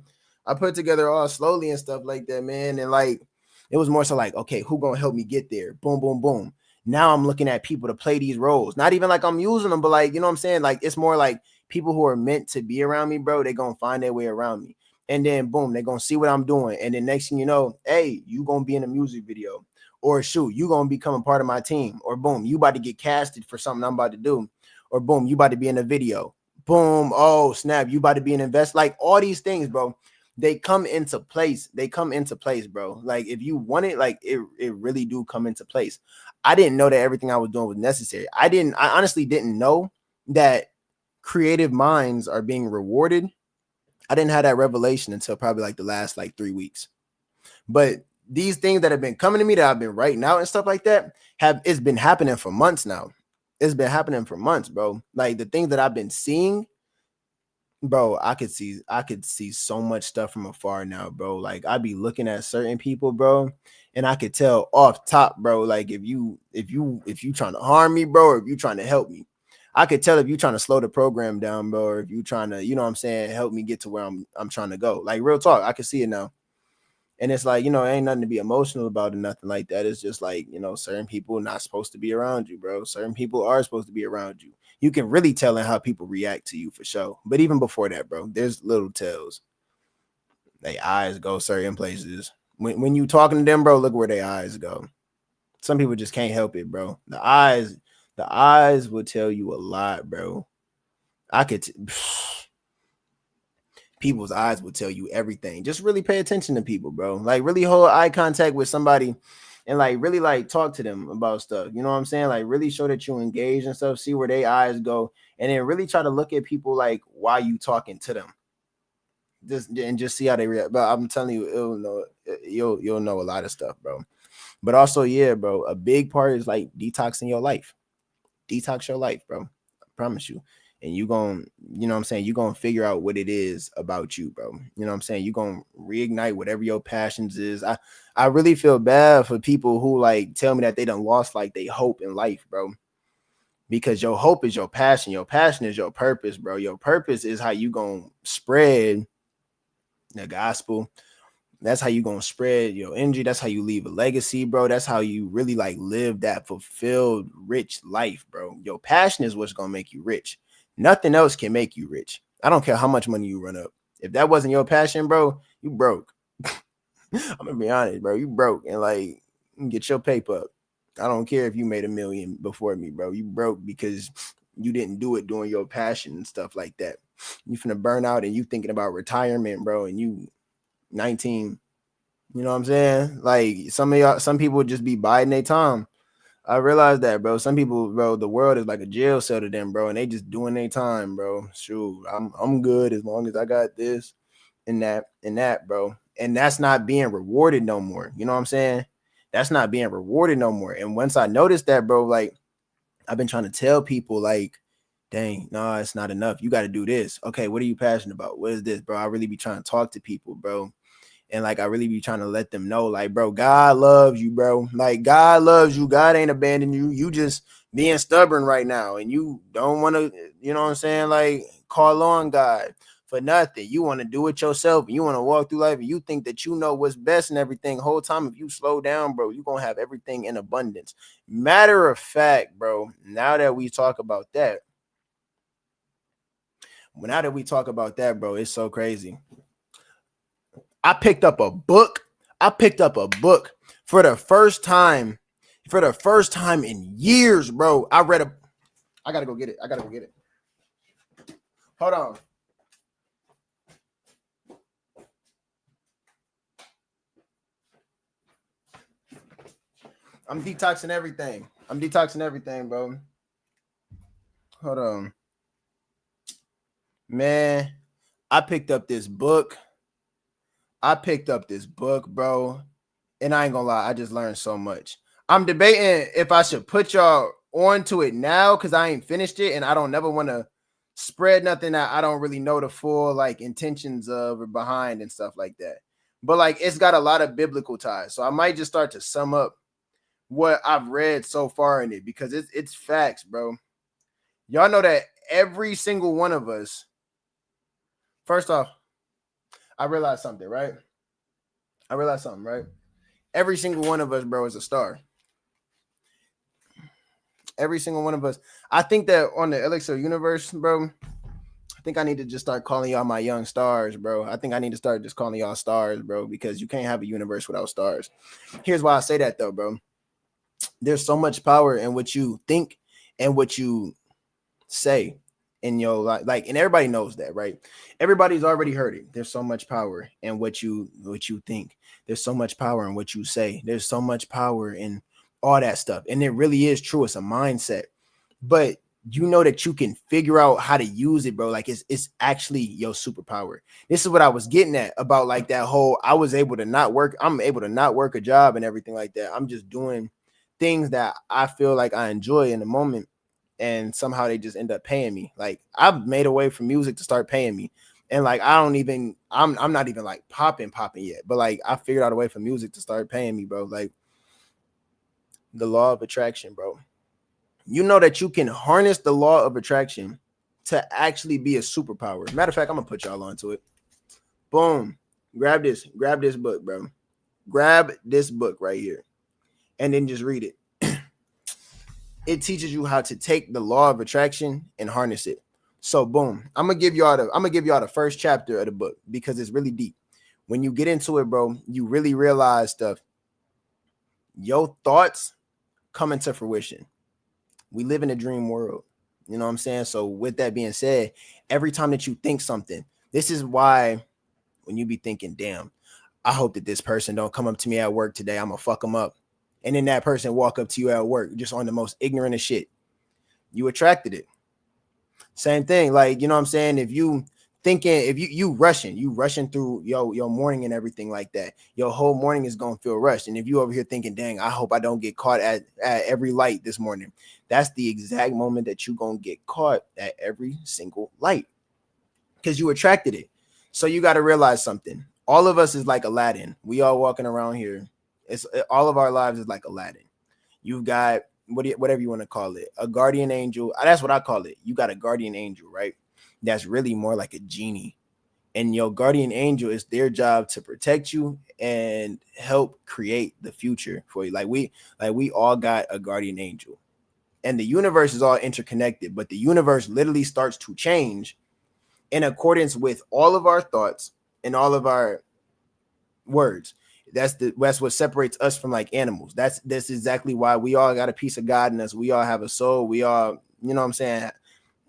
I put it together all slowly and stuff like that, man. And like, it was more so like, okay, who gonna help me get there? Boom, boom, boom. Now I'm looking at people to play these roles. Not even like I'm using them, but like, you know what I'm saying? Like, it's more like people who are meant to be around me, bro. They're gonna find their way around me. And then boom, they're gonna see what I'm doing. And then next thing you know, hey, you gonna be in a music video. Or shoot, you gonna become a part of my team. Or boom, you about to get casted for something I'm about to do. Or boom, you about to be in a video. Boom, oh snap, you about to be an invest. Like all these things, bro. They come into place. They come into place, bro. Like if you want it, like it really do come into place. I didn't know that everything I was doing was necessary. I honestly didn't know that creative minds are being rewarded. I didn't have that revelation until probably like the last like 3 weeks. But these things that have been coming to me that I've been writing out and stuff like that it's been happening for months now. It's been happening for months, bro. Like the things that I've been seeing, bro, I could see so much stuff from afar now, bro. Like I'd be looking at certain people, bro, and I could tell off top, bro, like if you trying to harm me, bro, or if you trying to help me. I could tell if you trying to slow the program down, bro, or if you trying to, you know what I'm saying, help me get to where I'm trying to go. Like real talk, I can see it now. And it's like, ain't nothing to be emotional about or nothing like that. It's just like, certain people are not supposed to be around you, bro. Certain people are supposed to be around you. You can really tell in how people react to you for sure. But even before that, bro, there's little tells. Their eyes go certain places. When you talking to them, bro, look where their eyes go. Some people just can't help it, bro. The eyes will tell you a lot, bro. People's eyes will tell you everything. Just really pay attention to people, bro. Like really hold eye contact with somebody and like really like talk to them about stuff. You know what I'm saying? Like really show that you engage and stuff, see where their eyes go, and then really try to look at people like while you talking to them. Just see how they react. But I'm telling you, you'll know a lot of stuff, bro. But also, yeah, bro, a big part is like detoxing your life. Detox your life, bro. I promise you. And you going, you know what I'm saying? You're going to figure out what it is about you, bro. You know what I'm saying? You're going to reignite whatever your passions is. I really feel bad for people who like tell me that they done lost like they hope in life, bro. Because your hope is your passion. Your passion is your purpose, bro. Your purpose is how you going to spread the gospel. That's how you going to spread your energy. That's how you leave a legacy, bro. That's how you really like live that fulfilled, rich life, bro. Your passion is what's going to make you rich. Nothing else can make you rich. I don't care how much money you run up. If that wasn't your passion, bro, you broke. I'm gonna be honest, bro. You broke and like get your paper up. I don't care if you made $1 million before me, bro. You broke because you didn't do it during your passion and stuff like that. You finna burn out and you thinking about retirement, bro, and you 19. You know what I'm saying? Like some people just be biding their time. I realized that, bro. Some people, bro, the world is like a jail cell to them, bro, and they just doing their time, bro. Shoot, I'm good as long as I got this and that, bro. And that's not being rewarded no more. You know what I'm saying? That's not being rewarded no more. And once I noticed that, bro, like I've been trying to tell people, like, dang, no, it's not enough. You got to do this. Okay, what are you passionate about? What is this, bro? I really be trying to talk to people, bro. And like, I really be trying to let them know, like, bro, God loves you, bro. Like, God loves you. God ain't abandoned you. You just being stubborn right now. And you don't want to, you know what I'm saying? Like, call on God for nothing. You want to do it yourself. And you want to walk through life. And you think that you know what's best and everything. Whole time, if you slow down, bro, you're going to have everything in abundance. Matter of fact, bro, now that we talk about that, bro, it's so crazy. I picked up a book for the first time in years, bro. I gotta go get it. Hold on. I'm detoxing everything, bro. Hold on. Man, I picked up this book, bro. And I ain't gonna lie, I just learned so much. I'm debating if I should put y'all onto it now because I ain't finished it and I don't never want to spread nothing that I don't really know the full like intentions of or behind and stuff like that. But like it's got a lot of biblical ties. So I might just start to sum up what I've read so far in it because it's facts, bro. Y'all know that every single one of us, first off, I realized something, right? Every single one of us, bro, is a star. Every single one of us. I think that on the LXL universe, bro, I think I need to just start calling y'all my young stars, bro. I think I need to start just calling y'all stars, bro, because you can't have a universe without stars. Here's why I say that, though, bro. There's so much power in what you think and what you say in your life. Like, and everybody knows that, right? Everybody's already heard it. There's so much power in what you think. There's so much power in what you say. There's so much power in all that stuff. And it really is true. It's a mindset. But you know that you can figure out how to use it, bro. Like it's actually your superpower. This is what I was getting at about like that whole, I'm able to not work a job and everything like that. I'm just doing things that I feel like I enjoy in the moment, and somehow they just end up paying me. Like I've made a way for music to start paying me. And like I'm not even like popping yet, but like I figured out a way for music to start paying me, bro. Like the law of attraction, bro. You know that you can harness the law of attraction to actually be a superpower. Matter of fact, I'm gonna put y'all onto it. Boom. Grab this book, bro. Grab this book right here and then just read it. It teaches you how to take the law of attraction and harness it. So boom, I'm gonna give y'all the first chapter of the book because it's really deep. When you get into it, bro, you really realize stuff. Your thoughts come into fruition. We live in a dream world. You know what I'm saying? So with that being said, every time that you think something, this is why when you be thinking, damn, I hope that this person don't come up to me at work today. I'm gonna fuck them up. And then that person walk up to you at work just on the most ignorant of shit. You attracted it. Same thing. Like, you know what I'm saying? If you rushing through your morning and everything like that, your whole morning is gonna feel rushed. And if you over here thinking, dang, I hope I don't get caught at every light this morning, that's the exact moment that you gonna get caught at every single light because you attracted it. So you got to realize something. All of us is like Aladdin. We all walking around here. All of our lives is like Aladdin. You've got whatever you want to call it, a guardian angel. That's what I call it. You got a guardian angel, right? That's really more like a genie. And your guardian angel is their job to protect you and help create the future for you. Like we all got a guardian angel. And the universe is all interconnected, but the universe literally starts to change in accordance with all of our thoughts and all of our words. That's what separates us from like animals. That's exactly why we all got a piece of God in us. We all have a soul. We all, you know what I'm saying,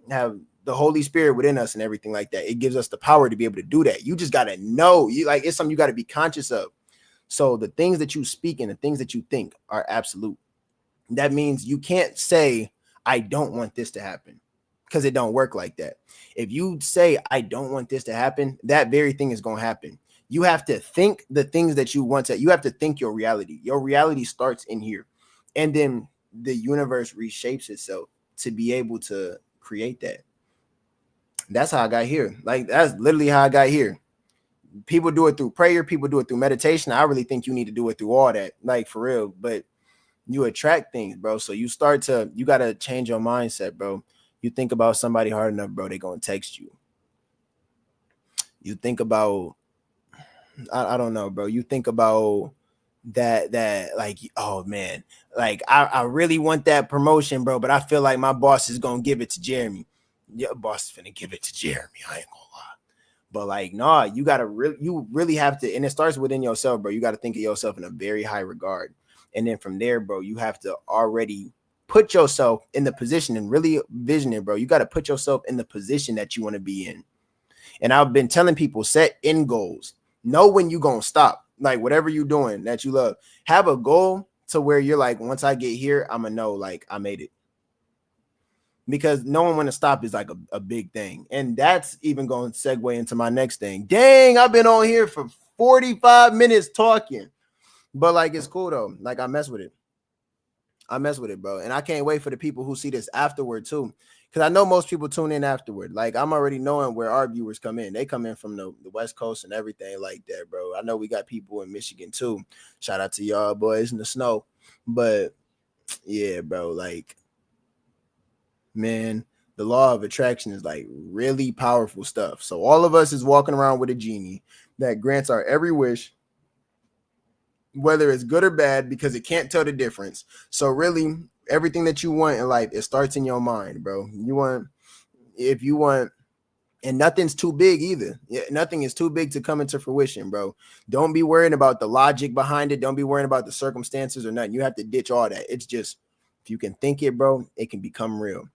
have the Holy Spirit within us and everything like that. It gives us the power to be able to do that. You just got to know, it's something you got to be conscious of. So the things that you speak and the things that you think are absolute. That means you can't say, I don't want this to happen, because it don't work like that. If you say, I don't want this to happen, that very thing is going to happen. You have to think the things that you want to, you have to think your reality. Your reality starts in here. And then the universe reshapes itself to be able to create that. That's how I got here. Like, that's literally how I got here. People do it through prayer. People do it through meditation. I really think you need to do it through all that, like for real. But you attract things, bro. So you got to change your mindset, bro. You think about somebody hard enough, bro, they're going to text you. You think about, I don't know, bro. You think about that like, oh man, like I really want that promotion, bro, but I feel like my boss is going to give it to Jeremy. Your boss is finna give it to Jeremy. I ain't gonna lie. But like, nah, you really have to, and it starts within yourself, bro. You got to think of yourself in a very high regard. And then from there, bro, you have to already put yourself in the position and really vision it, bro. You got to put yourself in the position that you want to be in. And I've been telling people, set end goals. Know when you going to stop. Like whatever you're doing that you love, have a goal to where you're like, once I get here, I'm going to know like I made it. Because knowing when to stop is like a big thing. And that's even going to segue into my next thing. Dang, I've been on here for 45 minutes talking. But like, it's cool though. Like I mess with it. Bro. And I can't wait for the people who see this afterward too. Because I know most people tune in afterward. Like I'm already knowing where our viewers come in. They come in from the West Coast and everything like that, bro. I know we got people in Michigan too. Shout out to y'all boys in the snow. But yeah, bro, like, man, the law of attraction is like really powerful stuff. So all of us is walking around with a genie that grants our every wish, whether it's good or bad, because it can't tell the difference. So really, everything that you want in life, it starts in your mind, bro. If you want, and nothing's too big either. Nothing is too big to come into fruition, bro. Don't be worrying about the logic behind it. Don't be worrying about the circumstances or nothing. You have to ditch all that. It's just, if you can think it, bro, it can become real.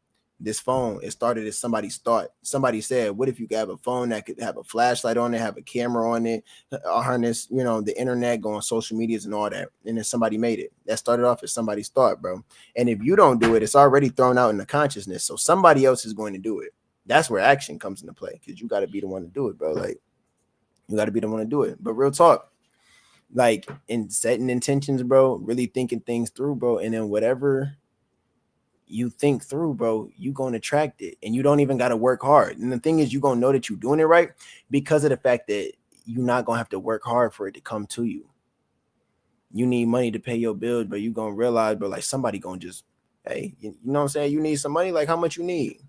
This phone, it started as somebody's thought. Somebody said, what if you could have a phone that could have a flashlight on it, have a camera on it, harness, the internet, go on social medias and all that. And then somebody made it. That started off as somebody's thought, bro. And if you don't do it, it's already thrown out in the consciousness. So somebody else is going to do it. That's where action comes into play, because you got to be the one to do it, bro. Like, you got to be the one to do it. But real talk, like, in setting intentions, bro, really thinking things through, bro, and then whatever you think through, bro, you gonna attract it, and you don't even gotta work hard. And the thing is, you gonna know that you're doing it right because of the fact that you're not gonna have to work hard for it to come to you. You need money to pay your bills, but you gonna realize, bro, like, somebody gonna just, hey, you know what I'm saying? You need some money, like, how much you need?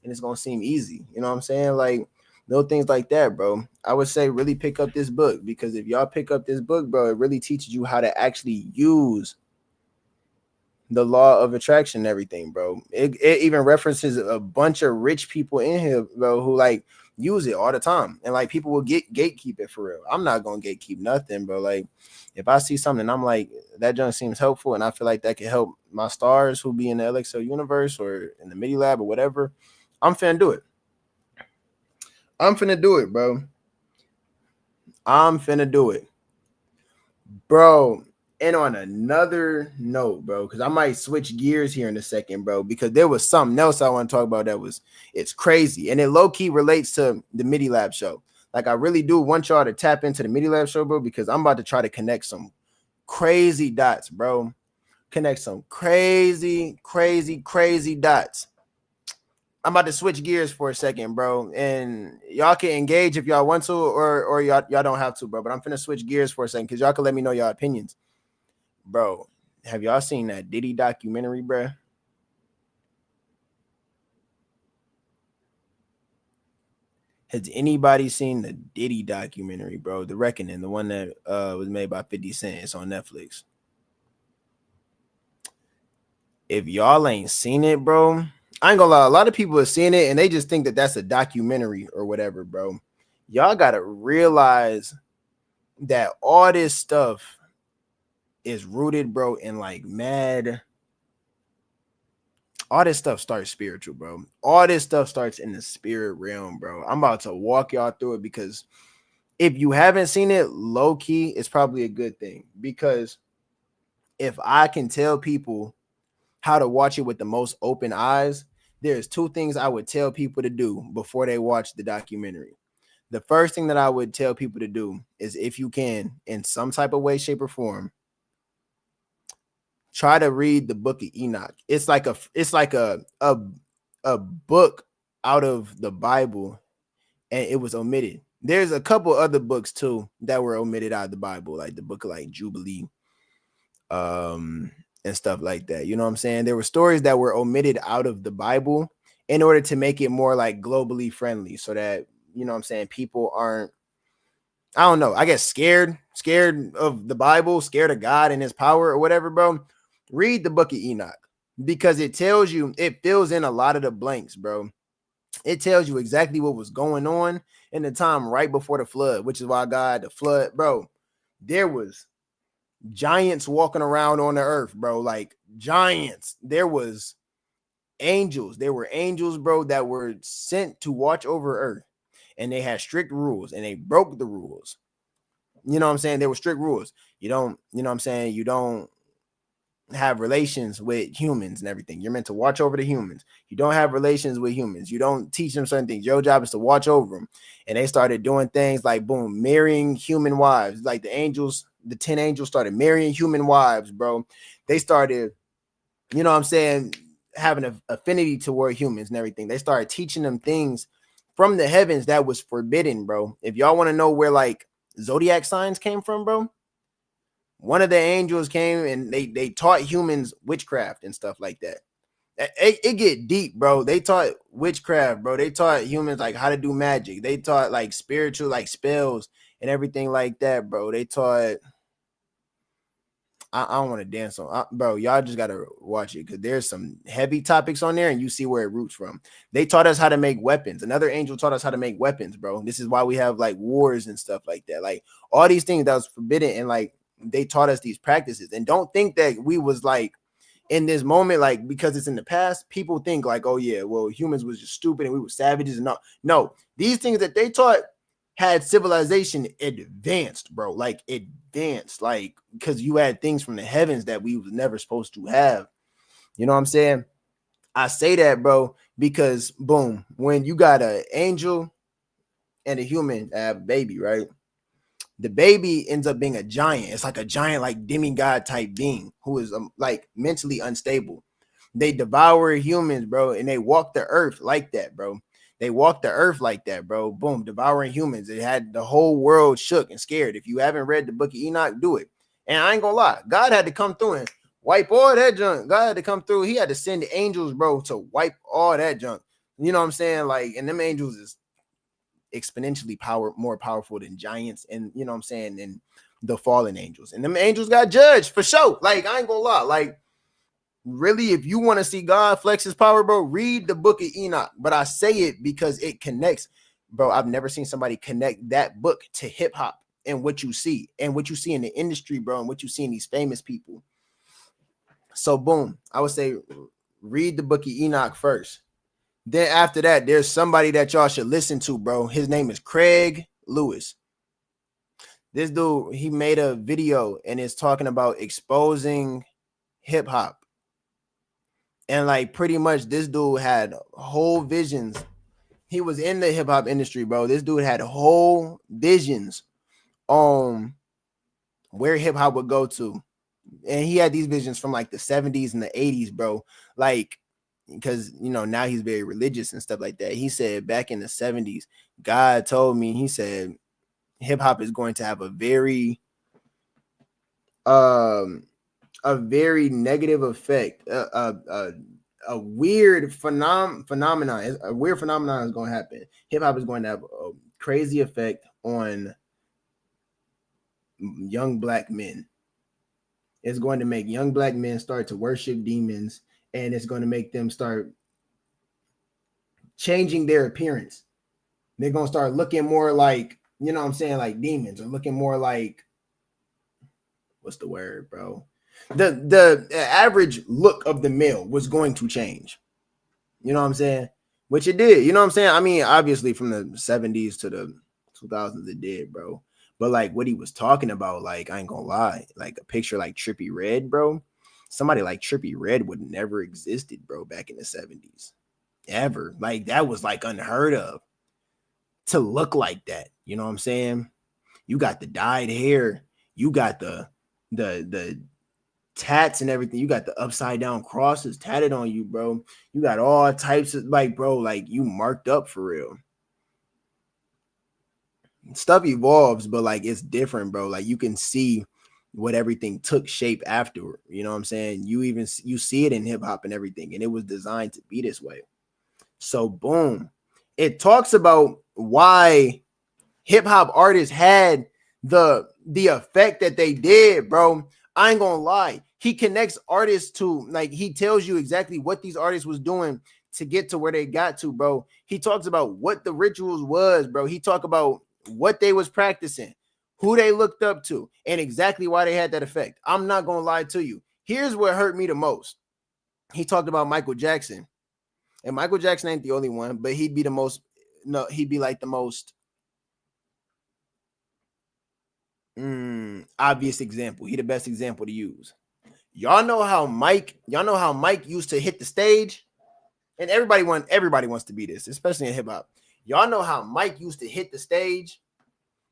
And it's gonna seem easy, you know what I'm saying? Like, little things like that, bro. I would say really pick up this book, because if y'all pick up this book, bro, it really teaches you how to actually use the law of attraction and everything, bro. It even references a bunch of rich people in here, bro, who like use it all the time. And like, people will gatekeep it for real. I'm not gonna gatekeep nothing, bro. Like, if I see something, I'm like, that junk seems helpful, and I feel like that could help my stars who be in the LXL universe or in the MidiLab or whatever, I'm finna do it. I'm finna do it, bro. I'm finna do it, bro. And on another note, bro, because I might switch gears here in a second, bro, because there was something else I want to talk about it's crazy. And it low-key relates to the MidiLab show. Like, I really do want y'all to tap into the MidiLab show, bro, because I'm about to try to connect some crazy dots, bro. Connect some crazy dots. I'm about to switch gears for a second, bro, and y'all can engage if y'all want to, or y'all don't have to, bro. But I'm finna switch gears for a second, because y'all can let me know your opinions. Bro, have y'all seen that Diddy documentary, bro? Has anybody seen the Diddy documentary, bro? The Reckoning, the one that was made by 50 Cent. It's on Netflix. If y'all ain't seen it, bro, I ain't gonna lie, a lot of people have seen it and they just think that that's a documentary or whatever, bro. Y'all gotta realize that all this stuff is rooted, bro, in like mad. All this stuff starts spiritual, bro. All this stuff starts in the spirit realm, bro. I'm about to walk y'all through it, because if you haven't seen it, low key, it's probably a good thing. Because if I can tell people how to watch it with the most open eyes, there's two things I would tell people to do before they watch the documentary. The first thing that I would tell people to do is, if you can, in some type of way, shape, or form, try to read the book of Enoch. It's like a book out of the Bible, and it was omitted. There's a couple other books too that were omitted out of the Bible, like the book of like Jubilee, and stuff like that. You know what I'm saying? There were stories that were omitted out of the Bible in order to make it more like globally friendly, so that, you know what I'm saying, people aren't, I don't know, I guess scared of the Bible, scared of God and his power or whatever, bro. Read the book of Enoch, because it tells you, it fills in a lot of the blanks, bro. It tells you exactly what was going on in the time right before the flood, which is why God, the flood, bro, there was giants walking around on the earth, bro, like giants. There was angels. There were angels, bro, that were sent to watch over earth, and they had strict rules, and they broke the rules. You know what I'm saying? There were strict rules. You don't, you know what I'm saying? You don't have relations with humans and everything. You're meant to watch over the humans. You don't have relations with humans. You don't teach them certain things. Your job is to watch over them. And they started doing things like, boom, marrying human wives. Like the angels, the 10 angels started marrying human wives, bro. They started, you know what I'm saying, having an affinity toward humans and everything. They started teaching them things from the heavens that was forbidden, bro. If y'all want to know where like zodiac signs came from, bro, one of the angels came and they taught humans witchcraft and stuff like that. It get deep, bro. They taught witchcraft, bro. They taught humans like how to do magic. They taught like spiritual like spells and everything like that, bro. They taught, I don't want to dance on, bro. Y'all just gotta watch it, because there's some heavy topics on there, and you see where it roots from. They taught us how to make weapons. Another angel taught us how to make weapons, bro. This is why we have like wars and stuff like that. Like all these things that was forbidden, and like they taught us these practices. And don't think that we was like, in this moment, like, because it's in the past, people think like, oh yeah, well, humans was just stupid and we were savages and no, these things that they taught had civilization advanced, bro, like advanced, like, because you had things from the heavens that we was never supposed to have. You know what I'm saying? I say that, bro, because boom, when you got an angel and a human have a baby, right? The baby ends up being a giant. It's like a giant, like demigod type being who is like mentally unstable. They devour humans, bro, and they walk the earth like that, bro. They walk the earth like that, bro. Boom, devouring humans. It had the whole world shook and scared. If you haven't read the book of Enoch, do it. And I ain't gonna lie, God had to come through and wipe all that junk. God had to come through. He had to send the angels, bro, to wipe all that junk. You know what I'm saying? Like, and them angels is exponentially more powerful than giants, and you know what I'm saying, and the fallen angels. And them angels got judged for sure. Like, I ain't gonna lie. Like, really, if you want to see God flex his power, bro, read the book of Enoch. But I say it because it connects, bro. I've never seen somebody connect that book to hip hop and what you see in the industry, bro, and what you see in these famous people. So boom, I would say read the book of Enoch first. Then after that, there's somebody that y'all should listen to, bro. His name is Craig Lewis. This dude, he made a video and is talking about exposing hip hop. And like, pretty much this dude had whole visions. He was in the hip hop industry, bro. This dude had whole visions on where hip hop would go to. And he had these visions from like the 70s and the 80s, bro. Like, because, you know, now he's very religious and stuff like that. He said back in the 70s, God told me, he said, hip hop is going to have a very negative effect, a weird phenomenon. A weird phenomenon is going to happen. Hip hop is going to have a crazy effect on young black men. It's going to make young black men start to worship demons, and it's going to make them start changing their appearance. They're going to start looking more like, you know what I'm saying, like demons, or looking more like, what's the word, bro? The average look of the male was going to change. You know what I'm saying? Which it did. You know what I'm saying? I mean, obviously from the 70s to the 2000s, it did, bro. But like what he was talking about, like, I ain't gonna lie, like a picture like Trippie Redd, bro. Somebody like Trippie Redd would never existed, bro, back in the 70s. Ever. Like, that was like unheard of to look like that. You know what I'm saying? You got the dyed hair, you got the tats and everything, you got the upside down crosses tatted on you, bro. You got all types of, like, bro, like, you marked up for real. Stuff evolves, but like, it's different, bro. Like, you can see what everything took shape afterward. You know what I'm saying? You see it in hip hop and everything, and it was designed to be this way. So boom, it talks about why hip hop artists had the effect that they did, bro. I ain't gonna lie. He connects artists to, like, he tells you exactly what these artists was doing to get to where they got to, bro. He talks about what the rituals was, bro. He talked about what they was practicing, who they looked up to, and exactly why they had that effect. I'm not gonna lie to you. Here's what hurt me the most. He talked about Michael Jackson. And Michael Jackson ain't the only one, but he'd be the most, no, he'd be like the most obvious example. He the best example to use. Y'all know how Mike used to hit the stage, and everybody wants to be this, especially in hip hop. Y'all know how Mike used to hit the stage,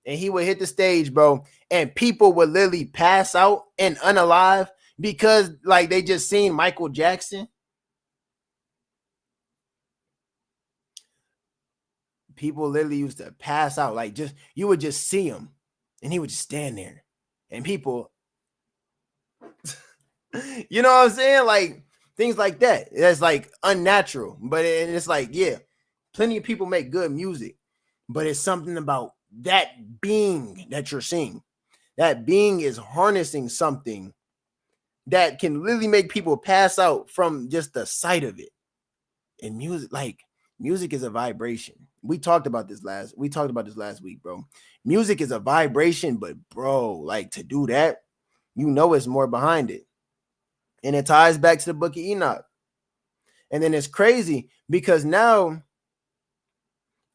and he would hit the stage, bro, and people would literally pass out and unalive because, like, they just seen Michael Jackson. People literally used to pass out, like, just, you would just see him, and he would just stand there, and people, you know what I'm saying? Like, things like that. That's like unnatural, but it's like, yeah, plenty of people make good music, but it's something about that being that you're seeing. That being is harnessing something that can literally make people pass out from just the sight of it. And music is a vibration. We talked about this last week, bro. Music is a vibration, but bro, like, to do that, you know, it's more behind it. And it ties back to the book of Enoch. And then it's crazy because now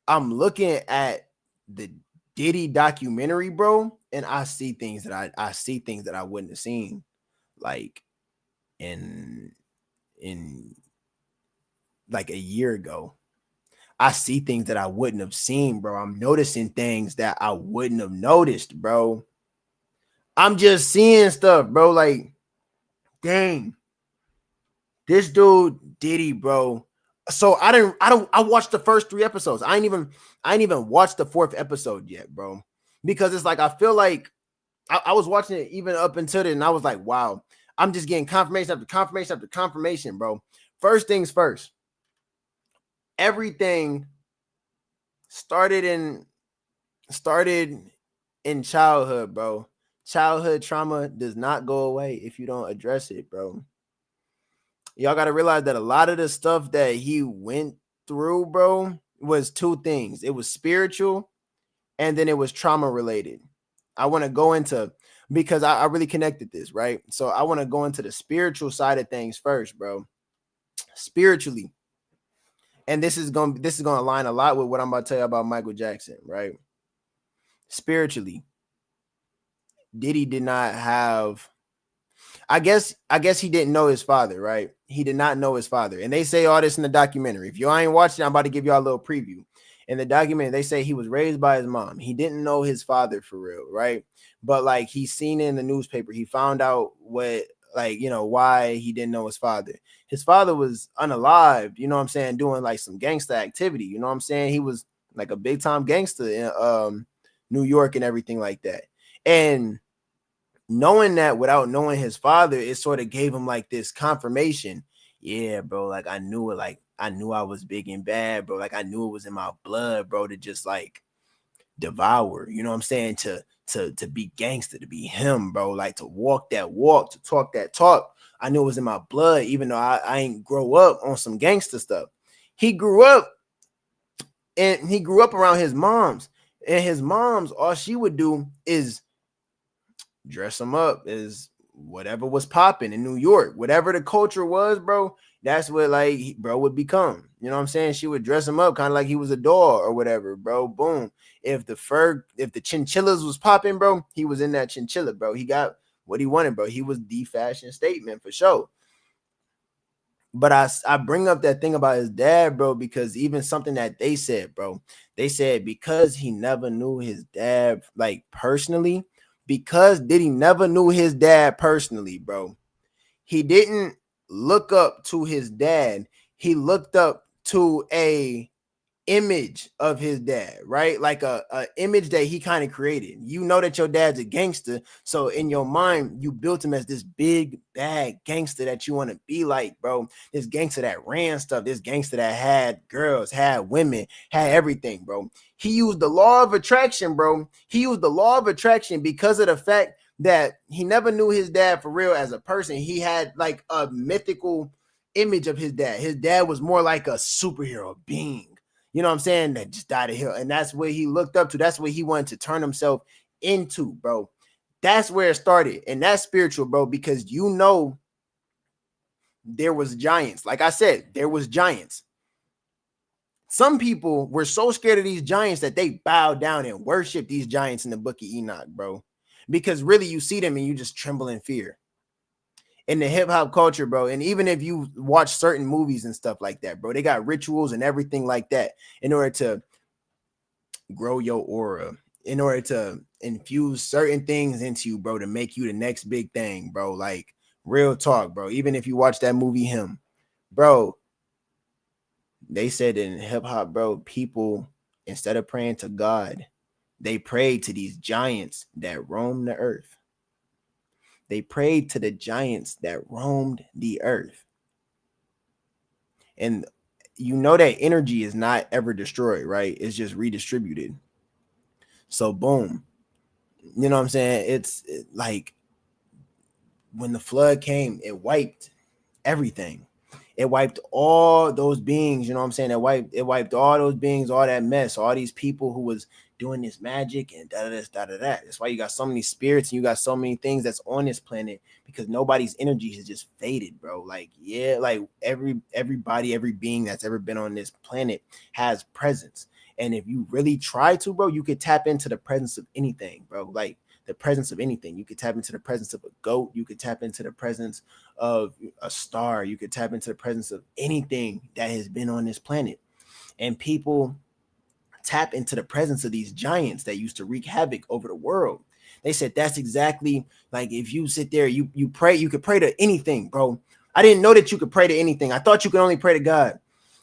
I'm looking at the Diddy documentary, bro, and I see things that I wouldn't have seen, like in like a year ago. I see things that I wouldn't have seen, bro. I'm noticing things that I wouldn't have noticed, bro. I'm just seeing stuff, bro. Like, dang, this dude Diddy, bro. So I watched the first 3 episodes. I ain't even watched the 4th episode yet, bro. Because it's like I feel like I was watching it even up until then, and I was like, wow, I'm just getting confirmation after confirmation after confirmation, bro. First things first. Everything started in childhood, bro. Childhood trauma does not go away if you don't address it, bro. Y'all got to realize that a lot of the stuff that he went through, bro, was 2 things. It was spiritual and then it was trauma related. I want to go into, because I really connected this, right? So I want to go into the spiritual side of things first, bro. Spiritually. And this is going to align a lot with what I'm about to tell you about Michael Jackson, right? Spiritually, Diddy did not have, I guess he didn't know his father, right? He did not know his father. And they say all this in the documentary. If you ain't watched it, I'm about to give y'all a little preview. In the documentary, they say he was raised by his mom. He didn't know his father for real, right? But like he's seen it in the newspaper. He found out what, like, you know, why he didn't know his father. His father was unalived, you know what I'm saying, doing like some gangster activity. You know what I'm saying? He was like a big time gangster in New York and everything like that. And knowing that without knowing his father, it sort of gave him like this confirmation. Yeah, bro, like I knew it. Like I knew I was big and bad, bro. Like I knew it was in my blood, bro, to just like devour, you know what I'm saying? To be gangster, to be him, bro. Like to walk that walk, to talk that talk. I knew it was in my blood, even though I ain't grow up on some gangster stuff. He grew up around his moms. And his moms, all she would do is dress him up as whatever was popping in New York, whatever the culture was, bro. That's what like bro would become. You know what I'm saying? She would dress him up kind of like he was a dog or whatever, bro. Boom. If the chinchillas was popping, bro, he was in that chinchilla, bro. He got what he wanted, bro. He was the fashion statement for sure. But I bring up that thing about his dad, bro, because even something that they said, bro, they said because he never knew his dad like personally, because Diddy never knew his dad personally, bro, he didn't look up to his dad. He looked up to a image of his dad, right? Like a image that he kind of created. You know that your dad's a gangster, so in your mind you built him as this big bad gangster that you want to be like, bro. This gangster that ran stuff, this gangster that had girls, had women, had everything, bro. He used the law of attraction, bro. He used the law of attraction because of the fact that he never knew his dad for real as a person. He had like a mythical image of his dad. His dad was more like a superhero being, you know what I'm saying, that just died a hill. And that's what he looked up to. That's what he wanted to turn himself into, bro. That's where it started. And that's spiritual, bro, because you know there was giants. Like I said, there was giants. Some people were so scared of these giants that they bowed down and worship these giants in the book of Enoch, bro. Because really you see them and you just tremble in fear. In the hip hop culture, bro, and even if you watch certain movies and stuff like that, bro, they got rituals and everything like that in order to grow your aura, in order to infuse certain things into you, bro, to make you the next big thing, bro. Like real talk, bro. Even if you watch that movie Him, bro, they said in hip hop, bro, people instead of praying to God, they prayed to these giants that roam the earth. They prayed to the giants that roamed the earth. And you know that energy is not ever destroyed, right? It's just redistributed. So boom. You know what I'm saying? It's like when the flood came, it wiped everything. It wiped all those beings, you know what I'm saying? It wiped all those beings, all that mess, all these people who was doing this magic and da da da da da. That's why you got so many spirits and you got so many things that's on this planet, because nobody's energy has just faded, bro. Like, yeah, like everybody, every being that's ever been on this planet has presence. And if you really try to, bro, you could tap into the presence of anything, bro. Like the presence of anything. You could tap into the presence of a goat. You could tap into the presence of a star. You could tap into the presence of anything that has been on this planet. And people tap into the presence of these giants that used to wreak havoc over the world. They said that's exactly like if you sit there, you pray, you could pray to anything, bro. I didn't know that you could pray to anything. I thought you could only pray to God.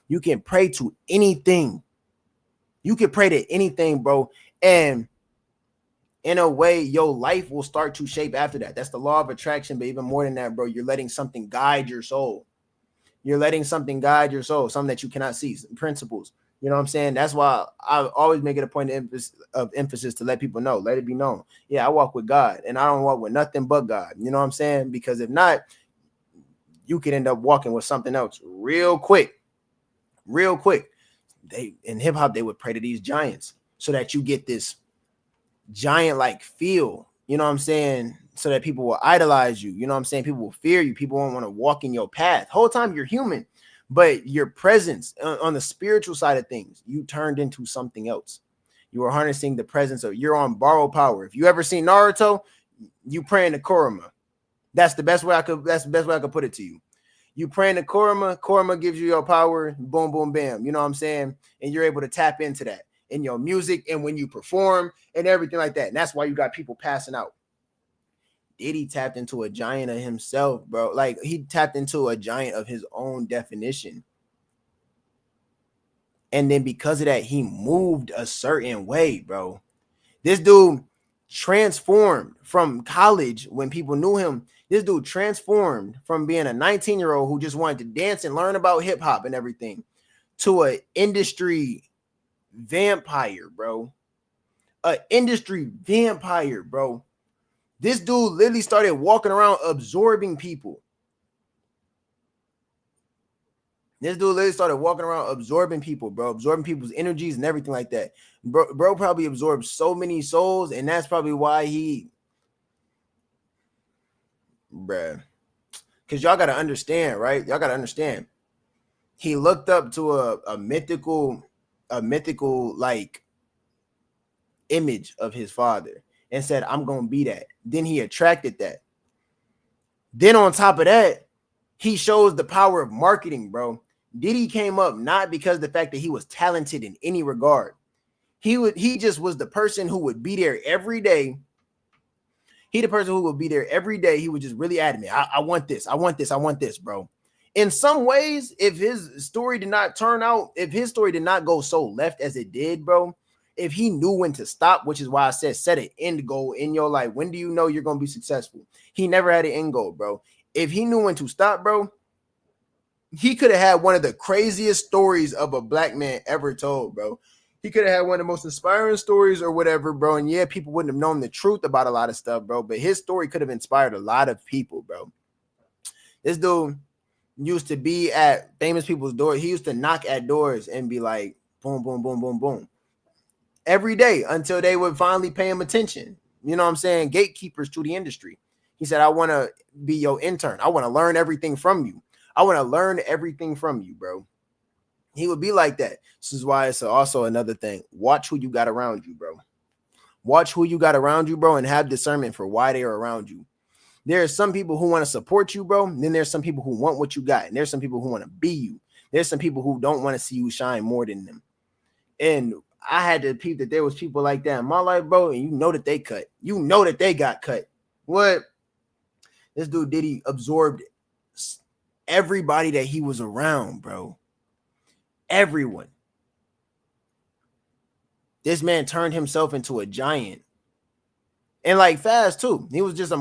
You can pray to anything. You can pray to anything, bro. And in a way, your life will start to shape after that. That's the law of attraction. But even more than that, bro, you're letting something guide your soul. You're letting something guide your soul, something that you cannot see, principles. You know what I'm saying? That's why I always make it a point of emphasis to let people know, let it be known. Yeah, I walk with God and I don't walk with nothing but God. You know what I'm saying? Because if not, you could end up walking with something else real quick. Real quick. They in hip hop, they would pray to these giants so that you get this giant like feel, you know what I'm saying, so that people will idolize you, you know what I'm saying, people will fear you, people won't want to walk in your path. Whole time you're human, but your presence on the spiritual side of things, you turned into something else. You are harnessing the presence of, you're on borrowed power. If you ever seen Naruto, you praying to Kurama. That's the best way I could put it to you. You praying to Kurama gives you your power, boom boom bam, you know what I'm saying, and you're able to tap into that in your music and when you perform and everything like that. And that's why you got people passing out. Diddy tapped into a giant of himself, bro. Like he tapped into a giant of his own definition. And then because of that, he moved a certain way, bro. This dude transformed from college when people knew him. This dude transformed from being a 19-year-old who just wanted to dance and learn about hip hop and everything to an industry vampire, bro. An industry vampire, bro. This dude literally started walking around absorbing people. This dude literally started walking around absorbing people, bro. Absorbing people's energies and everything like that. Bro probably absorbed so many souls, and that's probably why he... Bruh. Because y'all got to understand, right? Y'all got to understand. He looked up to a mythical like image of his father and said, I'm gonna be that. Then he attracted that. Then on top of that, he shows the power of marketing, bro. Diddy came up not because of the fact that he was talented in any regard. He just was the person who would be there every day. He the person who would be there every day. He was just really adamant. I want this. I want this. I want this, bro. In some ways, if his story did not turn out, if his story did not go so left as it did, bro, if he knew when to stop, which is why I said set an end goal in your life. When do you know you're going to be successful? He never had an end goal, bro. If he knew when to stop, bro, he could have had one of the craziest stories of a black man ever told, bro. He could have had one of the most inspiring stories or whatever, bro. And yeah, people wouldn't have known the truth about a lot of stuff, bro. But his story could have inspired a lot of people, bro. This dude used to be at famous people's doors. He used to knock at doors and be like, boom, boom, boom, boom, boom. Every day until they would finally pay him attention. You know what I'm saying? Gatekeepers to the industry. He said, I want to be your intern. I want to learn everything from you. I want to learn everything from you, bro. He would be like that. This is why it's also another thing. Watch who you got around you, bro. Watch who you got around you, bro, and have discernment for why they are around you. There are some people who want to support you, bro. And then there's some people who want what you got. And there's some people who want to be you. There's some people who don't want to see you shine more than them. And I had to peep that there was people like that in my life, bro. And you know that they cut. You know that they got cut. What? This dude Diddy absorbed everybody that he was around, bro. Everyone. This man turned himself into a giant. And like fast too. He was just a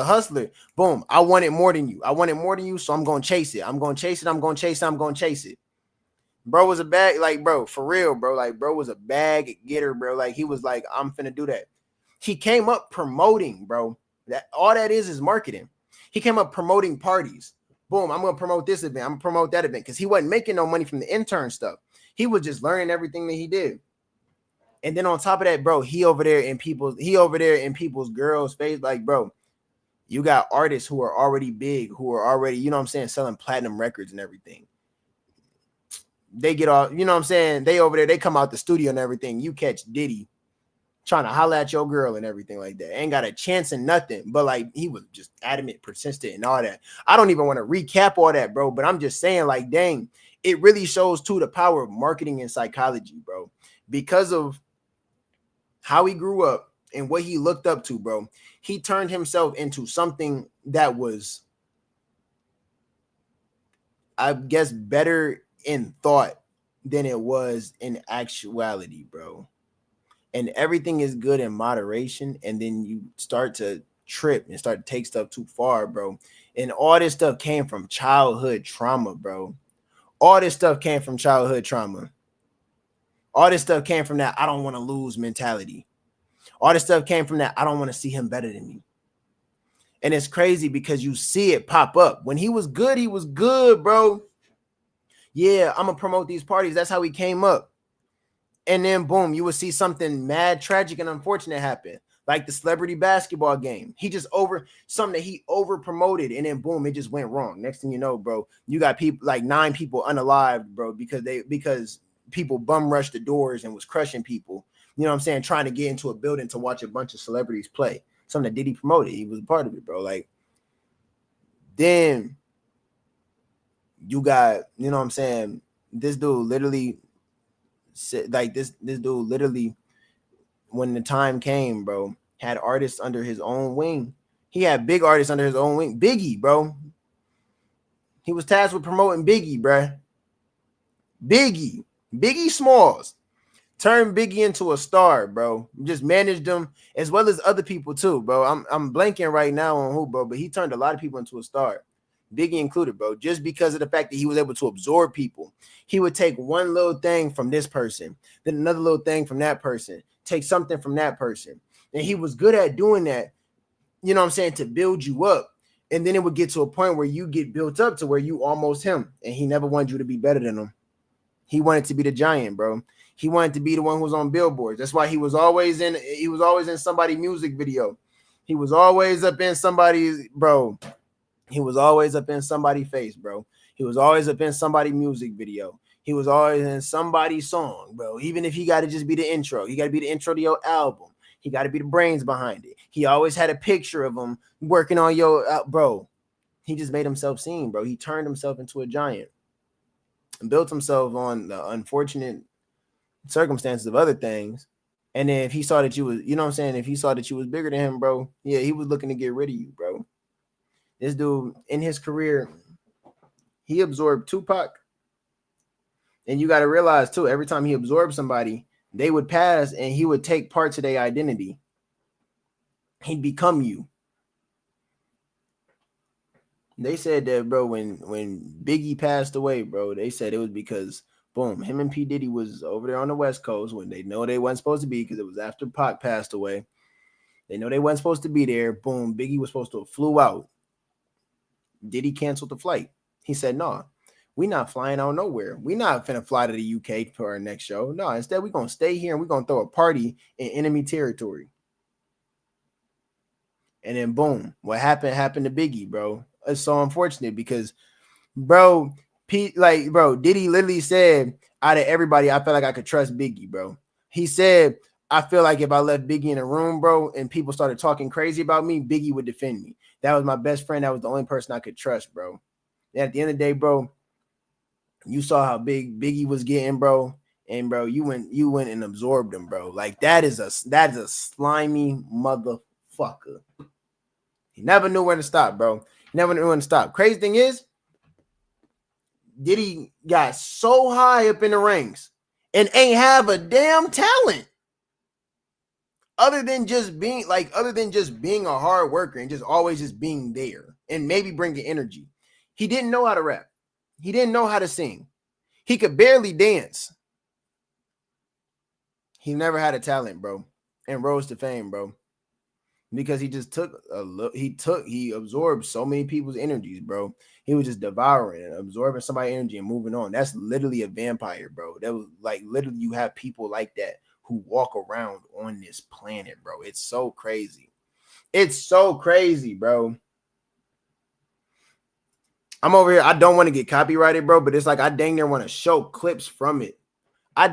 hustler. Boom. I want it more than you. I want it more than you. So I'm going to chase it. I'm going to chase it. I'm going to chase it. I'm going to chase it. Bro was a bag, like, bro, for real, bro. Like, bro was a bag getter, bro. Like, he was like, I'm finna do that. He came up promoting, bro. That all that is marketing. He came up promoting parties. Boom, I'm gonna promote this event. I'm gonna promote that event because he wasn't making no money from the intern stuff. He was just learning everything that he did. And then on top of that, bro, he over there in people's girls' face. Like, bro, you got artists who are already big, who are already, you know what I'm saying, selling platinum records and everything. They get all, you know what I'm saying? They over there, they come out the studio and everything. You catch Diddy trying to holler at your girl and everything like that. Ain't got a chance in nothing. But like, he was just adamant, persistent, and all that. I don't even want to recap all that, bro. But I'm just saying, like, dang, it really shows too the power of marketing and psychology, bro. Because of how he grew up and what he looked up to, bro, he turned himself into something that was, I guess, better in thought than it was in actuality, bro. And everything is good in moderation, and then you start to trip and start to take stuff too far, bro. And all this stuff came from childhood trauma, bro. All this stuff came from childhood trauma. All this stuff came from that I don't want to lose mentality. All this stuff came from that I don't want to see him better than me. And it's crazy because you see it pop up. When he was good, bro. Yeah, I'm gonna promote these parties. That's how he came up. And then boom, you would see something mad, tragic, and unfortunate happen. Like the celebrity basketball game. He just something that he over promoted, and then boom, it just went wrong. Next thing you know, bro, you got people like 9 people unalived, bro, because people bum rushed the doors and was crushing people. You know what I'm saying? Trying to get into a building to watch a bunch of celebrities play. Something that Diddy promoted. He was a part of it, bro. Like, then you got, you know what I'm saying? This dude literally like this dude literally, when the time came, bro, had artists under his own wing. He had big artists under his own wing. Biggie, bro. He was tasked with promoting Biggie, bro. Biggie Smalls. Turned Biggie into a star, bro. Just managed them as well as other people too, bro. I'm blanking right now on who, bro, but he turned a lot of people into a star. Biggie included, bro, just because of the fact that he was able to absorb people. He would take one little thing from this person, then another little thing from that person, take something from that person. And he was good at doing that, you know what I'm saying, to build you up. And then it would get to a point where you get built up to where you almost him. And he never wanted you to be better than him. He wanted to be the giant, bro. He wanted to be the one who was on billboards. That's why he was always in somebody's music video. He was always up in somebody's, bro. He was always up in somebody's face, bro. He was always up in somebody's music video. He was always in somebody's song, bro. Even if he got to just be the intro. He got to be the intro to your album. He got to be the brains behind it. He always had a picture of him working on your, bro. He just made himself seen, bro. He turned himself into a giant and built himself on the unfortunate circumstances of other things. And then if he saw that you was, you know what I'm saying? If he saw that you was bigger than him, bro, yeah, he was looking to get rid of you, bro. This dude in his career, he absorbed Tupac. And you got to realize too, every time he absorbed somebody, they would pass and he would take parts of their identity. He'd become you. They said that, bro, when Biggie passed away, bro, they said it was because, boom, him and P. Diddy was over there on the West Coast when they know they wasn't supposed to be because it was after Pac passed away. They know they wasn't supposed to be there. Boom, Biggie was supposed to have flew out. Diddy canceled the flight. He said, no, we not flying out nowhere. We not finna fly to the UK for our next show. No, instead we're going to stay here and we're going to throw a party in enemy territory. And then boom, what happened to Biggie, bro. It's so unfortunate because, bro, Diddy literally said, out of everybody, I felt like I could trust Biggie, bro. He said, I feel like if I left Biggie in a room, bro, and people started talking crazy about me, Biggie would defend me. That was my best friend. That was the only person I could trust, bro. And at the end of the day, bro, you saw how big Biggie was getting, bro. And bro, you went and absorbed him, bro. Like that is a slimy motherfucker. He never knew when to stop, bro. He never knew when to stop. Crazy thing is, Diddy got so high up in the ranks and ain't have a damn talent. Other than just being a hard worker and just always just being there and maybe bringing energy. He didn't know how to rap. He didn't know how to sing. He could barely dance. He never had a talent, bro, and rose to fame, bro. Because he just he absorbed so many people's energies, bro. He was just devouring and absorbing somebody's energy and moving on. That's literally a vampire, bro. That was like literally you have people like that who walk around on this planet, bro. It's so crazy. It's so crazy, bro. I'm over here. I don't want to get copyrighted, bro, but it's like I dang near want to show clips from it. Let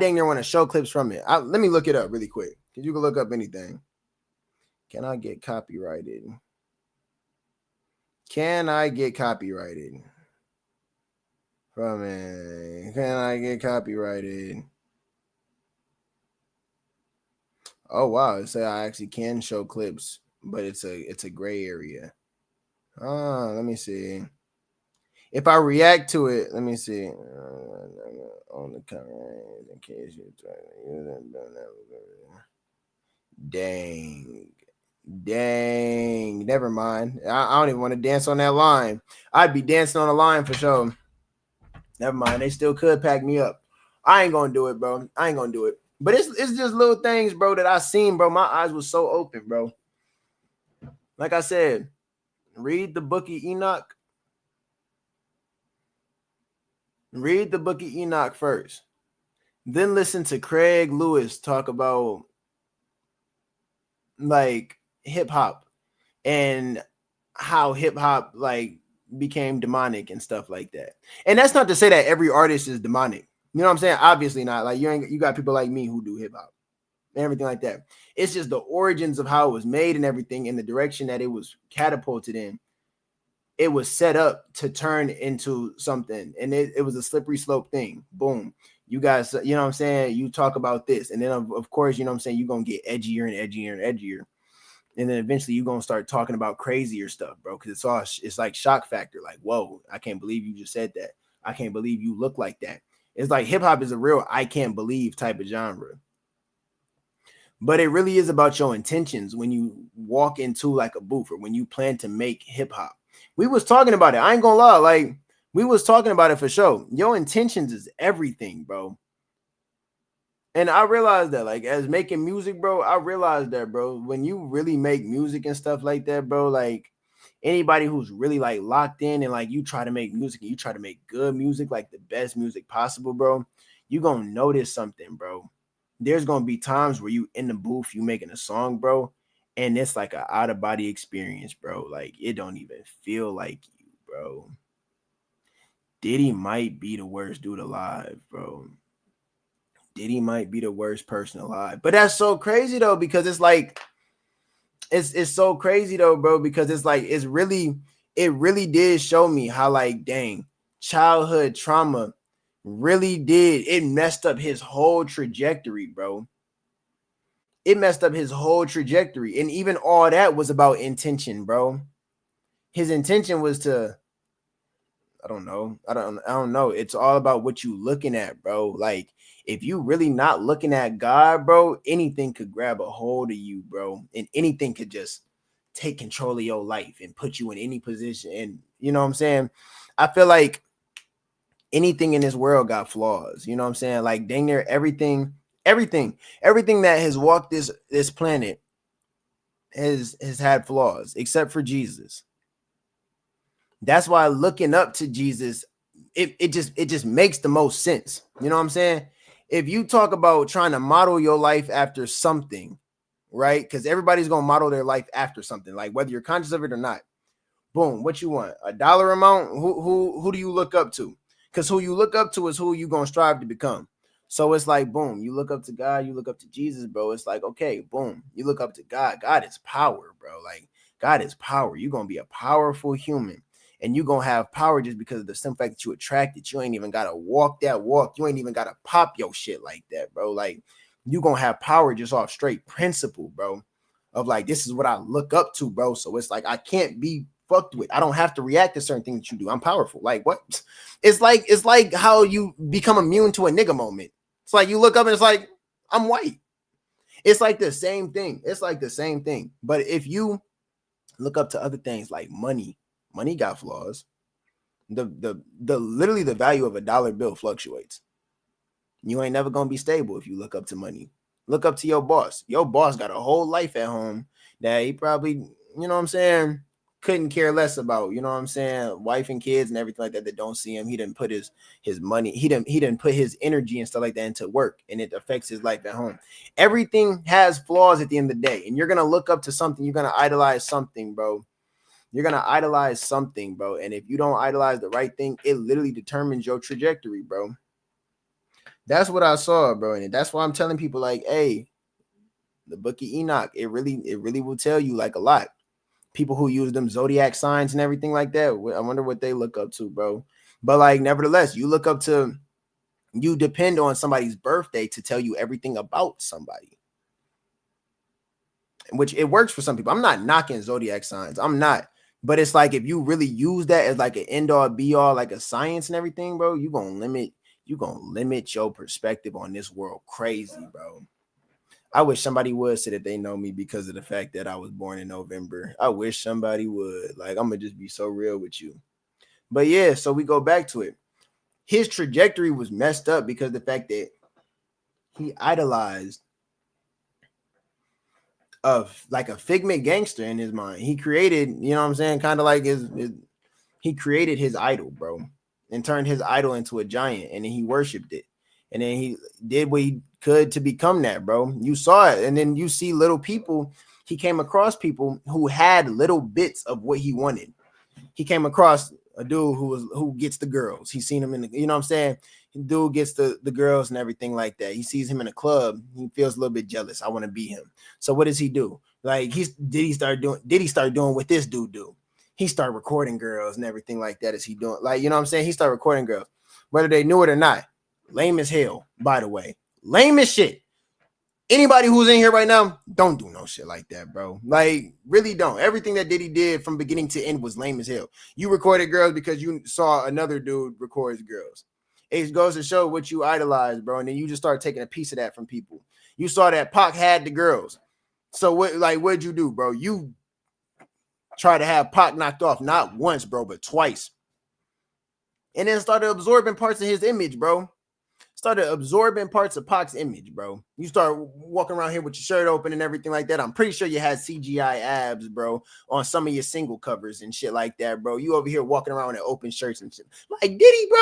me look it up really quick, because you can look up anything. Can I get copyrighted? Can I get copyrighted? Oh wow, it says I actually can show clips, but it's a gray area. Let me see. If I react to it, let me see. On the camera, in case you dang. Never mind. I don't even want to dance on that line. I'd be dancing on the line for sure. Never mind. They still could pack me up. I ain't gonna do it, bro. But it's just little things, bro, that I seen, bro. My eyes were so open, bro. Like I said, read the book of Enoch. Read the book of Enoch first. Then listen to Craig Lewis talk about like hip hop and how hip hop like became demonic and stuff like that. And that's not to say that every artist is demonic. You know what I'm saying? Obviously not. Like you got people like me who do hip hop and everything like that. It's just the origins of how it was made and everything, and the direction that it was catapulted in. It was set up to turn into something, and it was a slippery slope thing. Boom. You guys, you know what I'm saying? You talk about this, and then of course, you know what I'm saying, you're gonna get edgier and edgier and edgier. And then eventually you're gonna start talking about crazier stuff, bro. Because it's like shock factor. Like, whoa, I can't believe you just said that. I can't believe you look like that. It's like hip-hop is a real I can't believe type of genre. But it really is about your intentions when you walk into like a booth or when you plan to make hip-hop. We was talking about it. I ain't gonna lie. Like, we was talking about it for sure. Your intentions is everything, bro. And I realized that, like, as making music, bro, I realized that, bro, when you really make music and stuff like that, bro, like, anybody who's really, like, locked in and, like, you try to make music and you try to make good music, like, the best music possible, bro, you gonna notice something, bro. There's gonna be times where you in the booth, you making a song, bro, and it's like an out-of-body experience, bro. Like, it don't even feel like you, bro. Diddy might be the worst dude alive, bro. Diddy might be the worst person alive. But that's so crazy though, because it's like it's so crazy though, bro, because it's like it really did show me how, like, dang, childhood trauma really did, it messed up his whole trajectory, bro. It messed up his whole trajectory. And even all that was about intention, bro. His intention was to, I don't know. It's all about what you looking at, bro. Like, if you really not looking at God, bro, anything could grab a hold of you, bro. And anything could just take control of your life and put you in any position. And you know what I'm saying? I feel like anything in this world got flaws. You know what I'm saying? Like, dang near everything that has walked this planet has had flaws, except for Jesus. That's why looking up to Jesus, it just makes the most sense. You know what I'm saying? If you talk about trying to model your life after something, right? Because everybody's gonna model their life after something, like whether you're conscious of it or not. Boom, what you want? A dollar amount? Who do you look up to? Because who you look up to is who you gonna strive to become. So it's like, boom, you look up to God, you look up to Jesus, bro. It's like, okay, boom, you look up to God. God is power, bro. Like, God is power. You're gonna be a powerful human. And you're going to have power just because of the simple fact that you attracted. You ain't even got to walk that walk. You ain't even got to pop your shit like that, bro. Like, you're going to have power just off straight principle, bro, of like, this is what I look up to, bro. So it's like, I can't be fucked with. I don't have to react to certain things that you do. I'm powerful. Like, what? It's like how you become immune to a nigga moment. It's like you look up and it's like, I'm white. It's like the same thing. But if you look up to other things like money got flaws. The literally the value of a dollar bill fluctuates. You ain't never gonna be stable if you look up to money. Look up to your boss. Your boss got a whole life at home that he probably, you know what I'm saying, couldn't care less about, you know what I'm saying, wife and kids and everything like that don't see him. He didn't put his money, he didn't put his energy and stuff like that into work, and it affects his life at home. Everything has flaws at the end of the day, and you're gonna look up to something, you're gonna idolize something, bro. You're gonna idolize something, bro. And if you don't idolize the right thing, it literally determines your trajectory, bro. That's what I saw, bro. And that's why I'm telling people, like, hey, the book of Enoch, it really will tell you like a lot. People who use them zodiac signs and everything like that, I wonder what they look up to, bro. But like, nevertheless, you depend on somebody's birthday to tell you everything about somebody, which it works for some people. I'm not knocking zodiac signs, I'm not. But it's like, if you really use that as like an end all be all, like a science and everything, bro, you're gonna limit your perspective on this world crazy, bro. I wish somebody would say that they know me because of the fact that I was born in November. I wish somebody would. Like, I'm gonna just be so real with you. But yeah, so we go back to it. His trajectory was messed up because the fact that he idolized of like a Figment gangster in his mind. He created, you know what I'm saying, kind of like he created his idol, bro, and turned his idol into a giant, and then he worshipped it, and then he did what he could to become that, bro. You saw it, and then you see little people. He came across people who had little bits of what he wanted. He came across a dude who gets the girls. He's seen him in the, you know what I'm saying? Dude gets the girls and everything like that. He sees him in a club. He feels a little bit jealous. I want to be him. So what does he do? Like, did he start doing what this dude do? He started recording girls and everything like that. Is he doing, like, you know what I'm saying? He started recording girls, whether they knew it or not. Lame as hell, by the way. Lame as shit. Anybody who's in here right now, don't do no shit like that, bro. Like, really don't. Everything that Diddy did from beginning to end was lame as hell. You recorded girls because you saw another dude record girls. It goes to show what you idolize, bro. And then you just start taking a piece of that from people. You saw that Pac had the girls. So what'd you do, bro? You try to have Pac knocked off, not once, bro, but twice. And then started absorbing parts of his image, bro. Started absorbing parts of Pac's image, bro. You start walking around here with your shirt open and everything like that. I'm pretty sure you had CGI abs, bro, on some of your single covers and shit like that, bro. You over here walking around in open shirts and shit. Like, Diddy, bro,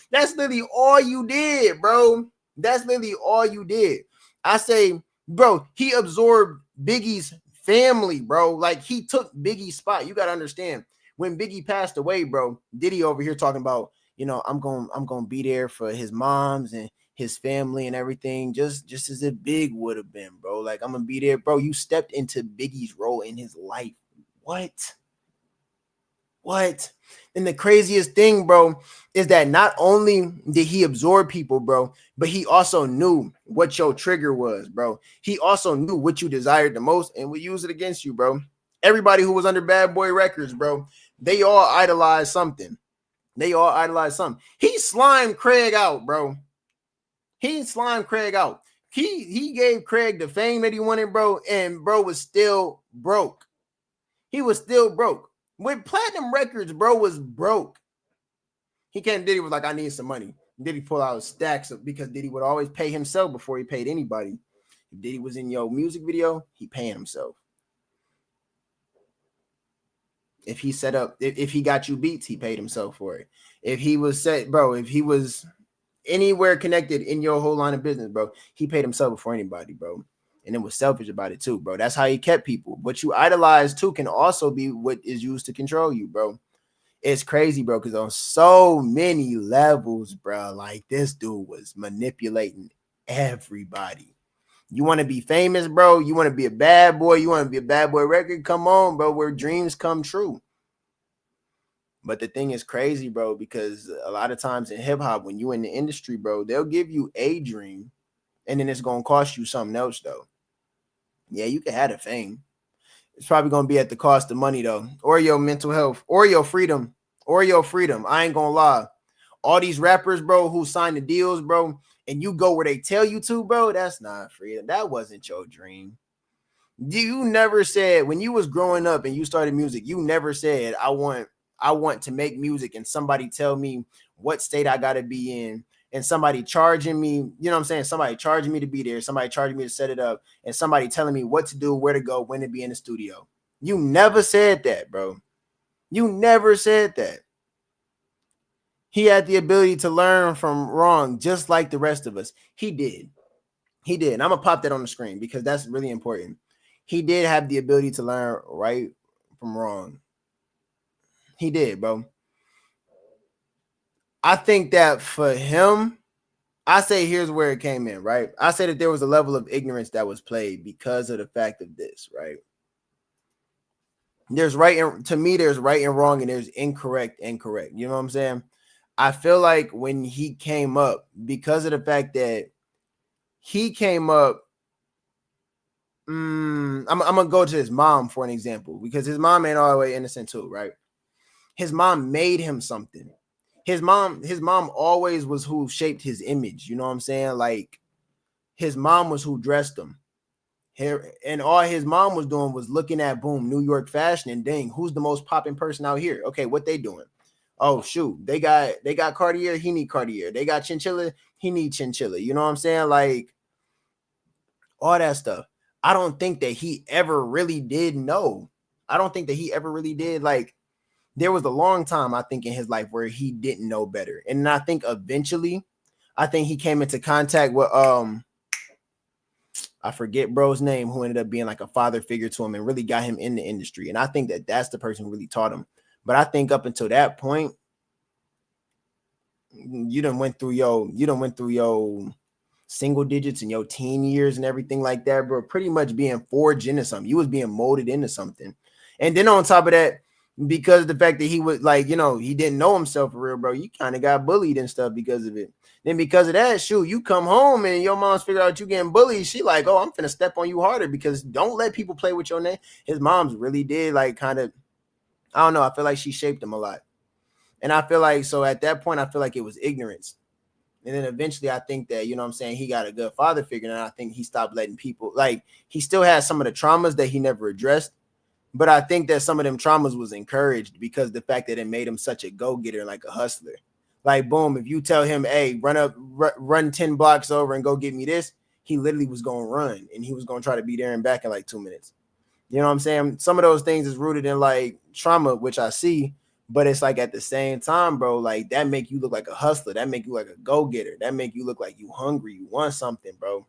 that's literally all you did, bro. That's literally all you did. I say, bro, he absorbed Biggie's family, bro. Like, he took Biggie's spot. You got to understand, when Biggie passed away, bro, Diddy over here talking about, you know, I'm gonna be there for his moms and his family and everything, just as if Big would have been, bro. Like, I'm gonna be there, bro. You stepped into Biggie's role in his life. What? And the craziest thing, bro, is that not only did he absorb people, bro, but he also knew what your trigger was, bro. He also knew what you desired the most and would use it against you, bro. Everybody who was under Bad Boy Records, bro, they all idolized something. He slimed Craig out, bro. He gave Craig the fame that he wanted, bro, and bro was still broke. He was still broke. With Platinum Records, bro was broke. Diddy was like, I need some money. Diddy pull out stacks because Diddy would always pay himself before he paid anybody. If Diddy was in your music video, he paying himself. If he set up, if he got you beats, he paid himself for it. If he was if he was anywhere connected in your whole line of business, bro, he paid himself before anybody, bro. And it was selfish about it too, bro. That's how he kept people. What you idolize too can also be what is used to control you, bro. It's crazy, bro, because on so many levels, bro, like, this dude was manipulating everybody. You want to be famous, bro? You want to be a bad boy? You want to be a Bad Boy Record? Come on, bro, where dreams come true. But the thing is crazy, bro, because a lot of times in hip hop, when you in the industry, bro, they'll give you a dream and then it's going to cost you something else, though. Yeah, you can have the fame. It's probably going to be at the cost of money, though, or your mental health, or your freedom, I ain't going to lie. All these rappers, bro, who sign the deals, bro, and you go where they tell you to, bro, that's not freedom. That wasn't your dream. You never said, when you was growing up and you started music, you never said, I want to make music and somebody tell me what state I got to be in, and somebody charging me, you know what I'm saying? Somebody charging me to be there, somebody charging me to set it up, and somebody telling me what to do, where to go, when to be in the studio. You never said that, bro. You never said that. He had the ability to learn from wrong just like the rest of us. He did. He did. And I'm going to pop that on the screen because that's really important. He did have the ability to learn right from wrong. He did, bro. I think that for him, I say here's where it came in, right? I say that there was a level of ignorance that was played because of the fact of this, right? There's right and to me, there's right and wrong, and there's incorrect and correct. You know what I'm saying? I feel like when he came up, because of the fact that he came up, I'm gonna go to his mom for an example, because his mom ain't all the way innocent too, right? His mom made him something. His mom always was who shaped his image. You know what I'm saying? Like his mom was who dressed him. Here and all his mom was doing was looking at boom New York fashion and dang, who's the most popping person out here? Okay, what they doing? Oh shoot, they got Cartier, he need Cartier. They got Chinchilla, he need Chinchilla. You know what I'm saying? Like all that stuff. I don't think that he ever really did know. I don't think that he ever really did. Like there was a long time I think in his life where he didn't know better, and I think eventually, I think he came into contact with I forget bro's name, who ended up being like a father figure to him and really got him in the industry. And I think that that's the person who really taught him. But I think up until that point, you done went through your single digits and your teen years and everything like that, bro. Pretty much being forged into something. You was being molded into something. And then on top of that, because of the fact that he was like, he didn't know himself for real, bro. You kind of got bullied and stuff because of it. Then because of that, shoot, you come home and your mom's figure out you getting bullied. She like, oh, I'm finna step on you harder because don't let people play with your name. His mom's really did like kind of, I don't know. I feel like she shaped him a lot. And I feel like, so at that point, I feel like it was ignorance. And then eventually I think that, you know what I'm saying, he got a good father figure. And I think he stopped letting people, like, he still has some of the traumas that he never addressed. But I think that some of them traumas was encouraged because the fact that it made him such a go-getter, like a hustler. Like, boom, if you tell him, hey, run 10 blocks over and go get me this, he literally was going to run. And he was going to try to be there and back in like 2 minutes. You know what I'm saying? Some of those things is rooted in like trauma, which I see. But it's like at the same time, bro, like that make you look like a hustler. That make you like a go-getter. That make you look like you hungry. You want something, bro.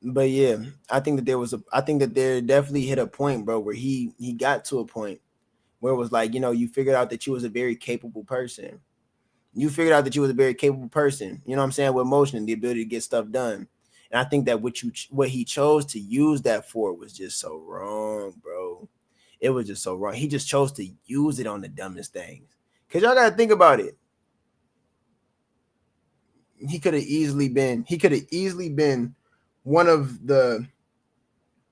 But yeah, I think that there definitely hit a point, bro, where he got to a point where it was like, you figured out that you was a very capable person. You figured out that you was a very capable person, you know what I'm saying, with motion and the ability to get stuff done. And I think that what he chose to use that for was just so wrong, bro. It was just so wrong. He just chose to use it on the dumbest things. Cause y'all gotta think about it. He could have easily been one of the,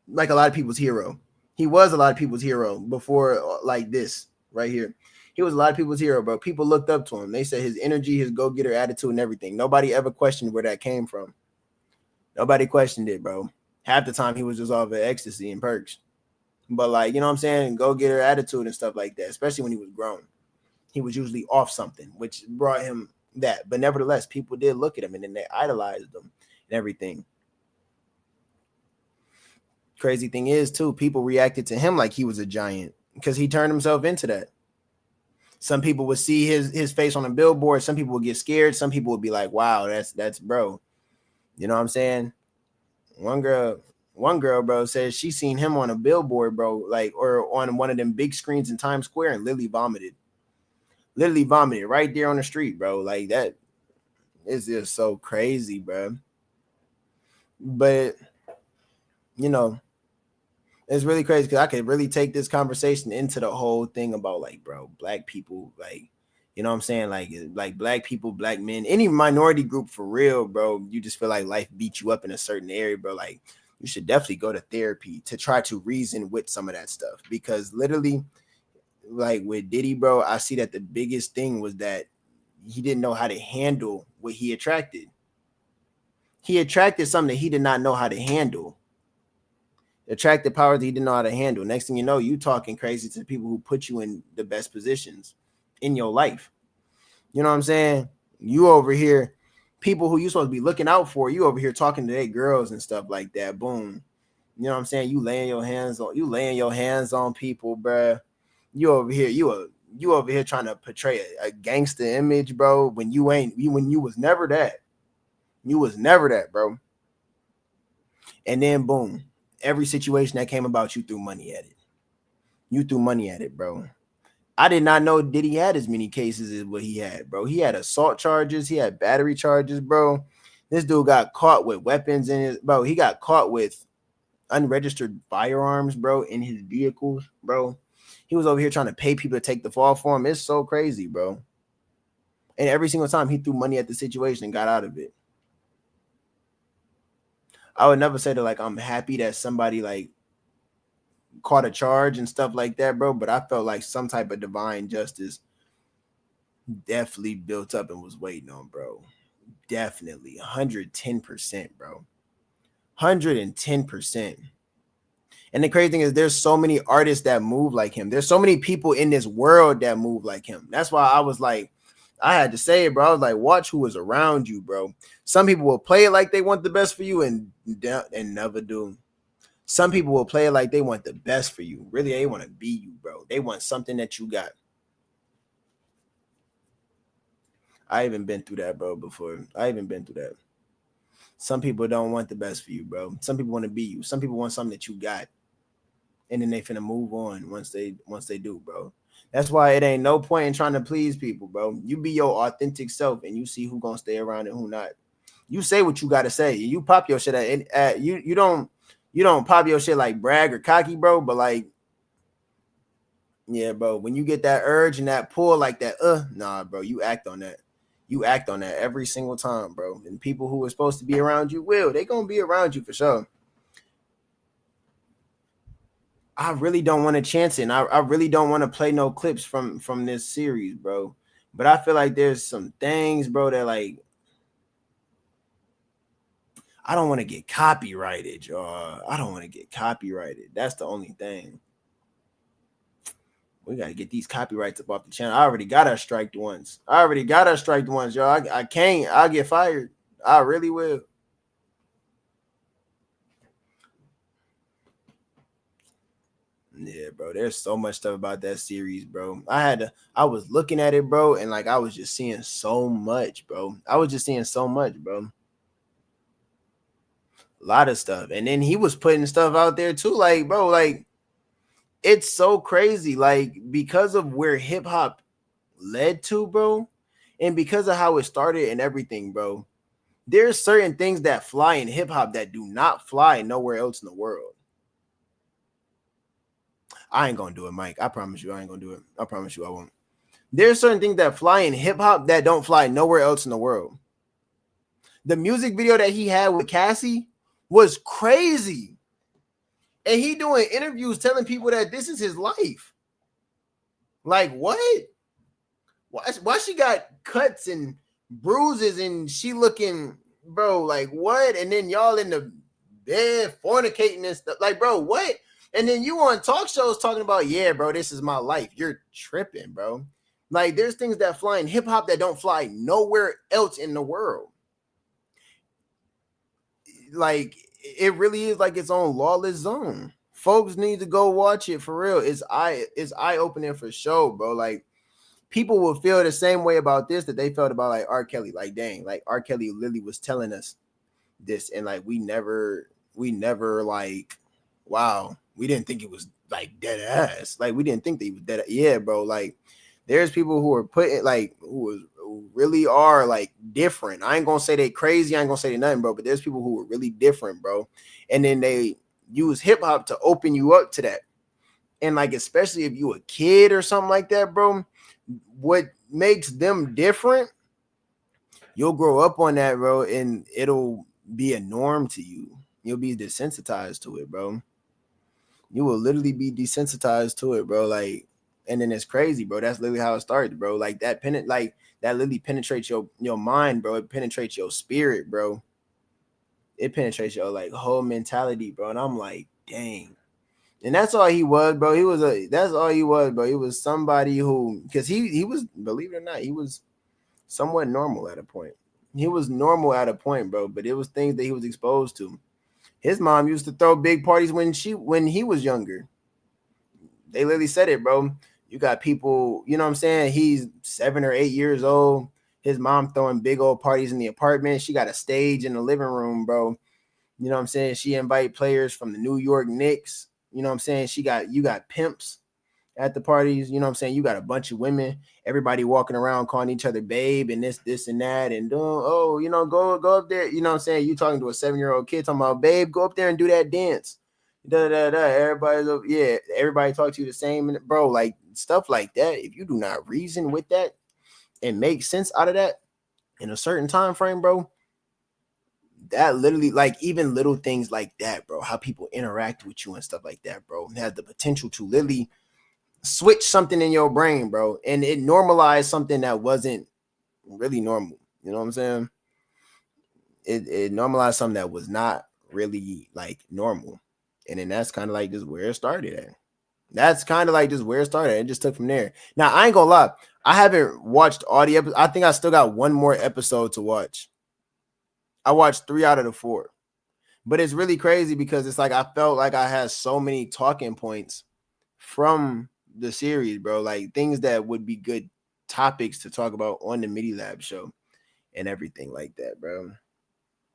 like, a lot of people's hero. He was a lot of people's hero before, like this right here. He was a lot of people's hero, bro. People looked up to him. They said his energy, his go-getter attitude, and everything. Nobody ever questioned where that came from. Nobody questioned it, bro. Half the time he was just off of ecstasy and perks. But like, you know what I'm saying? Go-getter attitude and stuff like that, especially when he was grown. He was usually off something, which brought him that. But nevertheless, people did look at him and then they idolized him and everything. Crazy thing is, too, people reacted to him like he was a giant because he turned himself into that. Some people would see his face on a billboard. Some people would get scared. Some people would be like, wow, that's bro. You know what I'm saying? One girl, bro, says she seen him on a billboard, bro, like, or on one of them big screens in Times Square, and literally vomited right there on the street, bro. Like, that is just so crazy, bro. But it's really crazy because I could really take this conversation into the whole thing about, like, bro, black people, like, you know what I'm saying? Like black people, black men, any minority group for real, bro. You just feel like life beat you up in a certain area, bro. Like, you should definitely go to therapy to try to reason with some of that stuff. Because literally, like with Diddy, bro, I see that the biggest thing was that he didn't know how to handle what he attracted. He attracted something that he did not know how to handle. Attracted power that he didn't know how to handle. Next thing you know, you talking crazy to people who put you in the best positions in your life. You know what I'm saying? You over here, people who you supposed to be looking out for, you over here talking to their girls and stuff like that. Boom. You know what I'm saying? You laying your hands on people, bruh. You over here trying to portray a gangster image, bro, when you was never that. You was never that, bro. And then boom, every situation that came about, you threw money at it. You threw money at it, bro. I did not know Diddy had as many cases as what he had, bro. He had assault charges, he had battery charges, bro. This dude got caught with weapons in his, bro. He got caught with unregistered firearms, bro, in his vehicles, bro. He was over here trying to pay people to take the fall for him. It's so crazy, bro. And every single time he threw money at the situation and got out of it. I would never say that like I'm happy that somebody like caught a charge and stuff like that, bro. But I felt like some type of divine justice definitely built up and was waiting on, bro. Definitely 110%, bro. 110%. And the crazy thing is there's so many artists that move like him. There's so many people in this world that move like him. That's why I was like, I had to say it, bro. I was like, watch who is around you, bro. Some people will play it like they want the best for you and never do. Some people will play it like they want the best for you. Really, they want to be you, bro. They want something that you got. I even been through that, bro, before. I even been through that. Some people don't want the best for you, bro. Some people want to be you. Some people want something that you got. And then they finna move on once they do, bro. That's why it ain't no point in trying to please people, bro. You be your authentic self and you see who gonna stay around and who not. You say what you gotta say. You pop your shit at you don't pop your shit like brag or cocky, bro, but like, yeah, bro, when you get that urge and that pull like that, nah, bro, you act on that. You act on that every single time, bro. And people who are supposed to be around you they gonna be around you for sure. I really don't want to chance it. And I really don't want to play no clips from this series, bro. But I feel like there's some things, bro, that like I don't want to get copyrighted, y'all. I don't want to get copyrighted. That's the only thing. We got to get these copyrights up off the channel. I already got us striked once. Y'all. I can't. I'll get fired. I really will. Yeah, bro. There's so much stuff about that series, bro. I was looking at it, bro, and like I was just seeing so much, bro. A lot of stuff. And then he was putting stuff out there too. Like, bro, like it's so crazy. Like, because of where hip hop led to, bro, and because of how it started and everything, bro, there's certain things that fly in hip hop that do not fly nowhere else in the world. I ain't gonna do it, Mike. I promise you, I ain't gonna do it. I promise you, I won't. There's certain things that fly in hip hop that don't fly nowhere else in the world. The music video that he had with Cassie was crazy. And he doing interviews telling people that this is his life. Like, what? Why she got cuts and bruises and she looking, bro, like what? And then y'all in the bed fornicating and stuff. Like, bro, what? And then you on talk shows talking about, yeah, bro, this is my life. You're tripping, bro. Like, there's things that fly in hip hop that don't fly nowhere else in the world. Like, it really is like its own lawless zone. Folks need to go watch it for real. It's eye opening for sure, bro. Like, people will feel the same way about this that they felt about like R. Kelly. Like, dang, like R. Kelly literally was telling us this, and like we never like, wow, we didn't think it was like dead ass. Like, we didn't think that he was dead. Yeah, bro. Like, there's people who are putting like who really are like different. I ain't gonna say they crazy. I ain't gonna say they nothing, bro. But there's people who are really different, bro. And then they use hip hop to open you up to that. And like, especially if you a kid or something like that, bro, what makes them different, you'll grow up on that, bro, and it'll be a norm to you. You'll be desensitized to it, bro. You will literally be desensitized to it, bro. Like, and then it's crazy, bro. That's literally how it started, bro. Like that literally penetrates your mind, bro. It penetrates your spirit, bro. It penetrates your like whole mentality, bro. And I'm like, dang. And that's all he was, bro. That's all he was, bro. He was somebody who, because he was, believe it or not, he was somewhat normal at a point. He was normal at a point, bro. But it was things that he was exposed to. His mom used to throw big parties when he was younger. They literally said it, bro. You got people, you know what I'm saying? He's 7 or 8 years old. His mom throwing big old parties in the apartment. She got a stage in the living room, bro. You know what I'm saying? She invite players from the New York Knicks. You know what I'm saying? You got pimps at the parties. You know what I'm saying? You got a bunch of women, everybody walking around calling each other babe and this and that and doing, oh, you know, go up there. You know what I'm saying? You talking to a 7-year-old kid talking about, babe, go up there and do that dance. Da da da. Everybody talk to you the same, bro. Like stuff like that. If you do not reason with that and make sense out of that in a certain time frame, bro, that literally, like, even little things like that, bro, how people interact with you and stuff like that, bro, has the potential to literally switch something in your brain, bro, and it normalized something that wasn't really normal. You know what I'm saying? It normalized something that was not really like normal, and then that's kind of like just where it started at. That's kind of like just where it started. It just took from there. Now I ain't gonna lie, I haven't watched all the episodes. I think I still got one more episode to watch. I watched 3 out of the 4. But it's really crazy because it's like I felt like I had so many talking points from the series, bro. Like things that would be good topics to talk about on the MidiLab show and everything like that, bro.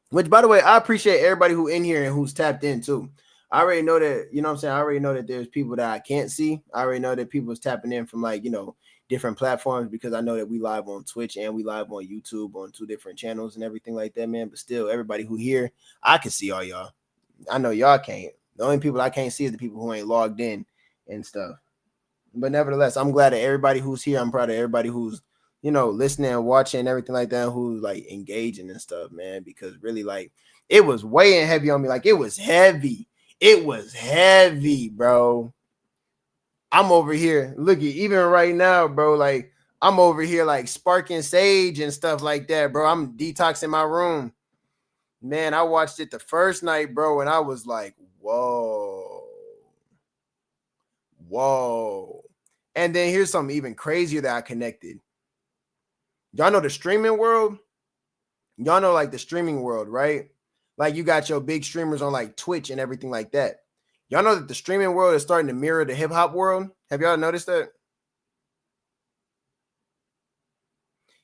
Which, by the way, I appreciate everybody who in here and who's tapped in too. I already know that, you know what I'm saying? I already know that there's people that I can't see. I already know that people's tapping in from, like, you know, different platforms, because I know that we live on Twitch and we live on YouTube on 2 different channels and everything like that, man. But still, everybody who here, I can see all y'all. I know y'all can't. The only people I can't see is the people who ain't logged in and stuff. But nevertheless, I'm glad that everybody who's here, I'm proud of everybody who's, you know, listening and watching and everything like that, who's like engaging and stuff, man. Because really, like, it was weighing heavy on me. Like, it was heavy. It was heavy, bro. I'm over here. Look at even right now, bro. Like, I'm over here like sparking sage and stuff like that, bro. I'm detoxing my room. Man, I watched it the first night, bro, and I was like, whoa. Whoa. And then here's something even crazier that I connected. Y'all know the streaming world? Y'all know like the streaming world, right? Like you got your big streamers on like Twitch and everything like that. Y'all know that the streaming world is starting to mirror the hip hop world? Have y'all noticed that?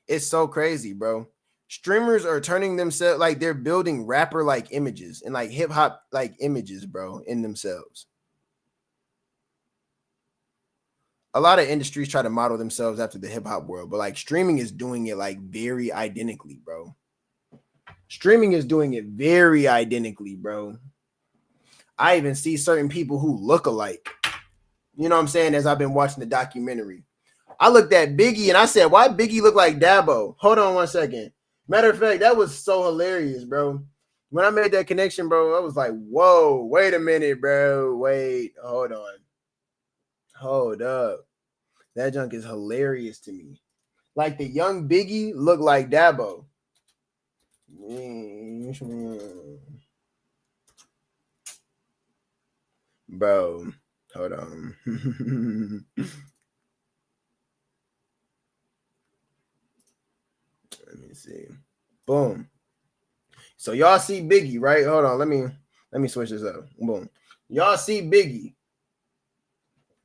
It's so crazy, bro. Streamers are turning themselves, like they're building rapper like images and like hip hop like images, bro, in themselves. A lot of industries try to model themselves after the hip hop world, but like streaming is doing it like very identically, bro. Streaming is doing it very identically, bro. I even see certain people who look alike. You know what I'm saying? As I've been watching the documentary, I looked at Biggie and I said, why Biggie look like Dabo? Hold on one second. Matter of fact, that was so hilarious, bro. When I made that connection, bro, I was like, whoa, wait a minute, bro. Wait, hold on. Hold up. That junk is hilarious to me. Like the young Biggie looked like Dabo. Bro, hold on. Let me see. Boom. So y'all see Biggie, right? Hold on. Let me switch this up. Boom. Y'all see Biggie.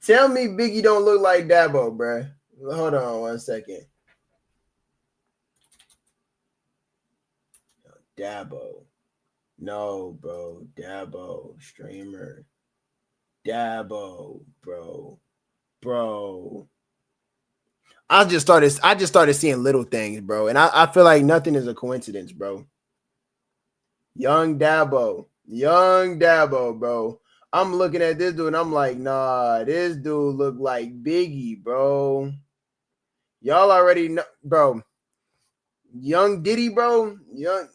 Tell me Biggie don't look like Dabo, bro. Hold on one second. Dabo. No, bro. Dabo. Streamer. Dabo, bro. Bro. I just started seeing little things, bro. And I feel like nothing is a coincidence, bro. Young Dabo, bro. I'm looking at this dude and I'm like, nah, this dude look like Biggie, bro. Y'all already know, bro. Young Diddy, bro. Young.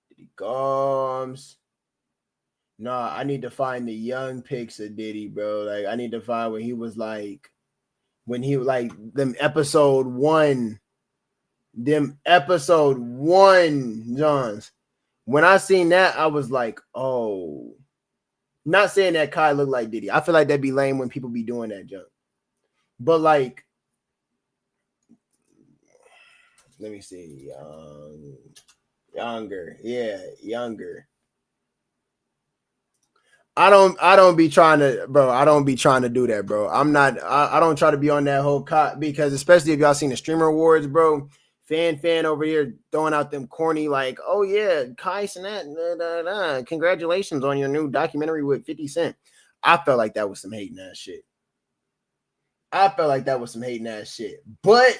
Diddy Gomes. Nah, I need to find the young pics of Diddy, bro. Like, I need to find when he was like them episode 1 Johns. When I seen that, I was like, oh, not saying that Kai looked like Diddy. I feel like that'd be lame when people be doing that junk. But like Let me see. Younger. Yeah, younger. I don't be trying to, bro. I don't be trying to do that, bro. I don't try to be on that whole cop because especially if y'all seen the streamer awards, bro. Fan over here throwing out them corny like, oh yeah, Kai Cenat, congratulations on your new documentary with 50 Cent. I felt like that was some hating ass shit. But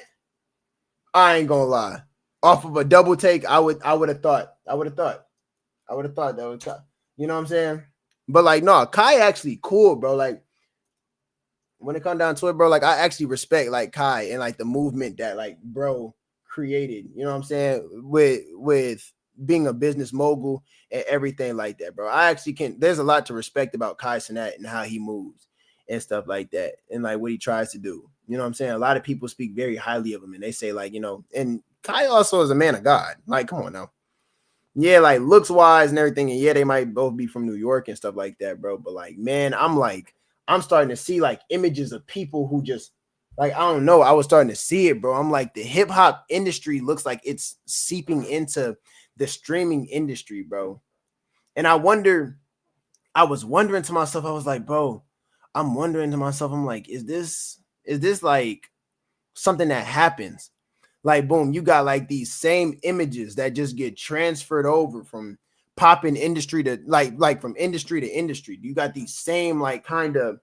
I ain't gonna lie. Off of a double take, I would have thought that was Kai. You know what I'm saying? But like, no, Kai actually cool, bro. Like when it comes down to it, bro, like I actually respect like Kai and like the movement that like bro created. You know what I'm saying? With being a business mogul and everything like that, bro. I actually can. There's a lot to respect about Kai Cenat and how he moves and stuff like that, and like what he tries to do. You know what I'm saying? A lot of people speak very highly of him, and they say like, you know, and Kai also is a man of God. Like, come on now. Yeah, like looks wise and everything, and yeah, they might both be from New York and stuff like that, bro. But like, man, I'm starting to see like images of people who just like I don't know. I was starting to see it, bro. I'm like the hip hop industry looks like it's seeping into the streaming industry, bro. And I was wondering to myself, I was like, bro, I'm wondering to myself, I'm like, is this like something that happens? Like, boom, you got like these same images that just get transferred over from popping industry to like from industry to industry. You got these same like kind of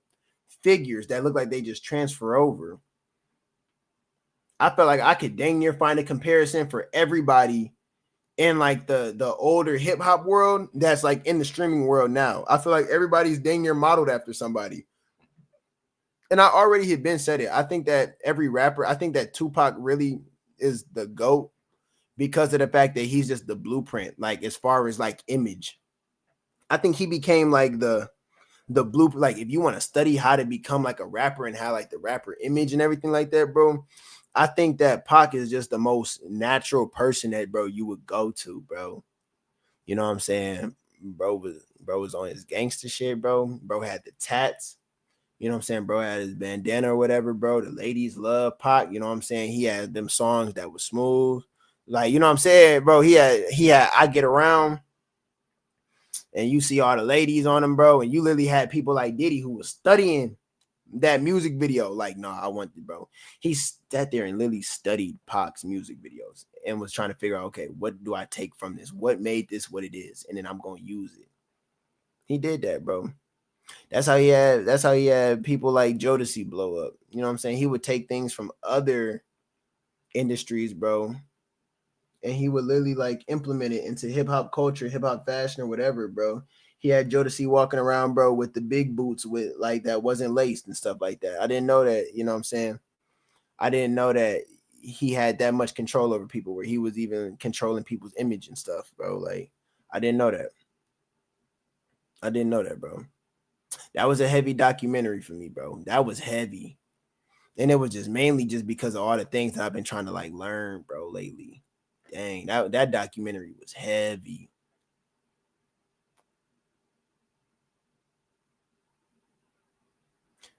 figures that look like they just transfer over. I felt like I could dang near find a comparison for everybody in like the older hip hop world that's like in the streaming world now. I feel like everybody's dang near modeled after somebody. And I already had been said it. I think that every rapper, I think that Tupac really is the GOAT because of the fact that he's just the blueprint, like as far as like image. I think he became like the blueprint. Like if you want to study how to become like a rapper and how like the rapper image and everything like that, bro. I think that Pac is just the most natural person that bro you would go to, bro. You know what I'm saying? Bro was on his gangster shit, bro. Bro had the tats. You know what I'm saying? Bro had his bandana or whatever, bro. The ladies love Pac. You know what I'm saying? He had them songs that was smooth. Like, you know what I'm saying, bro? He had I Get Around, and you see all the ladies on him, bro. And you literally had people like Diddy who was studying that music video. Like, no, I want it, bro. He sat there and literally studied Pac's music videos and was trying to figure out, okay, what do I take from this? What made this what it is? And then I'm gonna use it. He did that, bro. That's how he had people like Jodeci blow up. You know what I'm saying? He would take things from other industries, bro, and he would literally like implement it into hip hop culture, hip hop fashion, or whatever, bro. He had Jodeci walking around, bro, with the big boots with like that wasn't laced and stuff like that. I didn't know that, you know what I'm saying? I didn't know that he had that much control over people where he was even controlling people's image and stuff, bro. Like, I didn't know that. I didn't know that, bro. That was a heavy documentary for me, bro. That was heavy. And it was just mainly just because of all the things that I've been trying to like learn, bro, lately. Dang, that documentary was heavy.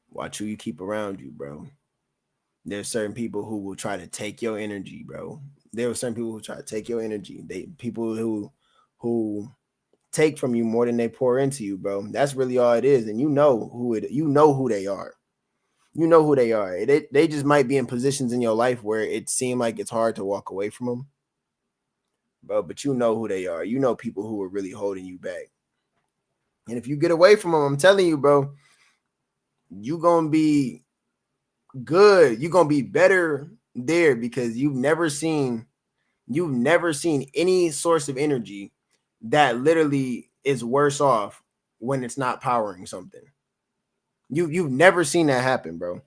Watch who you keep around you, bro. There's certain people who will try to take your energy, bro. There are certain people who try to take your energy. People who take from you more than they pour into you, bro. That's really all it is. And you know who they are. You know who they are. They just might be in positions in your life where it seemed like it's hard to walk away from them, bro. But you know who they are. You know people who are really holding you back. And if you get away from them, I'm telling you, bro, you gonna be good. You're gonna be better there because you've never seen any source of energy that literally is worse off when it's not powering something. You've never seen that happen, bro.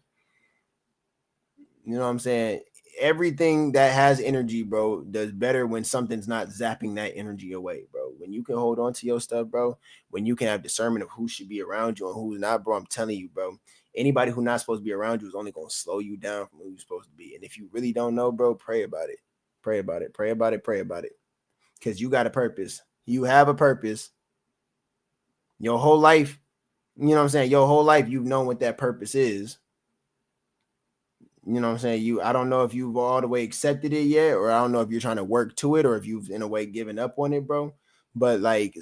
You know what I'm saying? Everything that has energy, bro, does better when something's not zapping that energy away, bro. When you can hold on to your stuff, bro, when you can have discernment of who should be around you and who's not, bro, I'm telling you, bro, anybody who's not supposed to be around you is only going to slow you down from who you're supposed to be. And if you really don't know, bro, pray about it. Pray about it. Pray about it. Pray about it. Because you got a purpose. You have a purpose. Your whole life, you know what I'm saying? Your whole life, you've known what that purpose is. You know what I'm saying? I don't know if you've all the way accepted it yet, or I don't know if you're trying to work to it, or if you've in a way given up on it, bro. But like,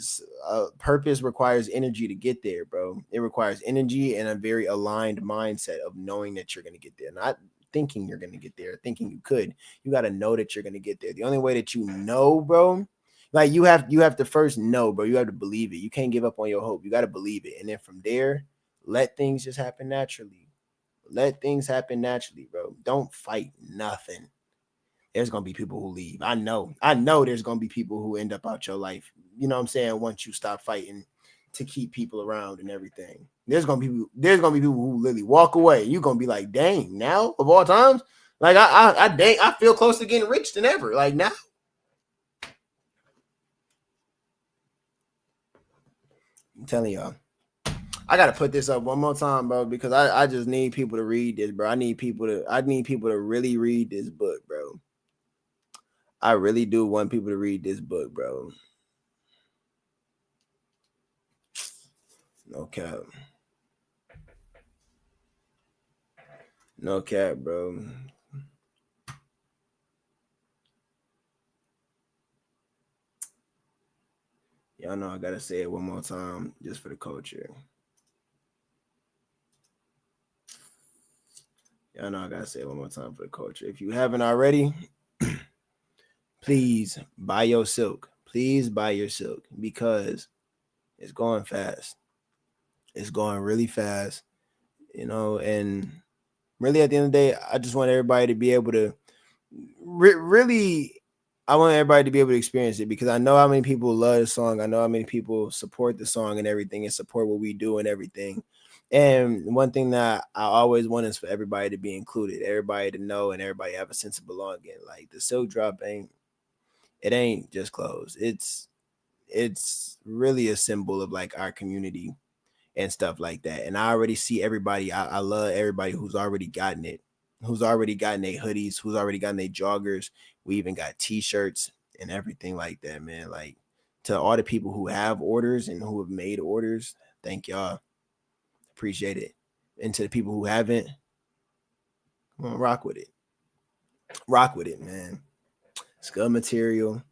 purpose requires energy to get there, bro. It requires energy and a very aligned mindset of knowing that you're gonna get there, not thinking you're gonna get there, thinking you could. You got to know that you're gonna get there. The only way that you know, bro, like you have to first know, bro. You have to believe it. You can't give up on your hope. You got to believe it, and then from there, let things just happen naturally. Let things happen naturally, bro. Don't fight nothing. There's gonna be people who leave. I know there's gonna be people who end up out your life. You know what I'm saying? Once you stop fighting to keep people around and everything. There's gonna be people who literally walk away. You're gonna be like, dang, now of all times, like I feel close to getting rich than ever. Like now. I'm telling y'all. I gotta put this up one more time, bro, because I just need people to read this, bro. I need people to really read this book, bro. I really do want people to read this book, bro. No cap. No cap, bro. Y'all know I gotta say it one more time just for the culture. Y'all know I gotta say it one more time for the culture. If you haven't already, please buy your silk. Please buy your silk because it's going fast. It's going really fast, you know, and really at the end of the day, I just want everybody to be able to really, I want everybody to be able to experience it because I know how many people love the song. I know how many people support the song and everything and support what we do and everything. And one thing that I always want is for everybody to be included, everybody to know, and everybody have a sense of belonging. Like the silk drop ain't just clothes. It's really a symbol of like our community and stuff like that. And I already see everybody. I love everybody who's already gotten it, who's already gotten their hoodies, who's already gotten their joggers. We even got t-shirts and everything like that, man. Like to all the people who have orders and who have made orders, thank y'all. Appreciate it. And to the people who haven't, come on, rock with it. Rock with it, man. It's good material.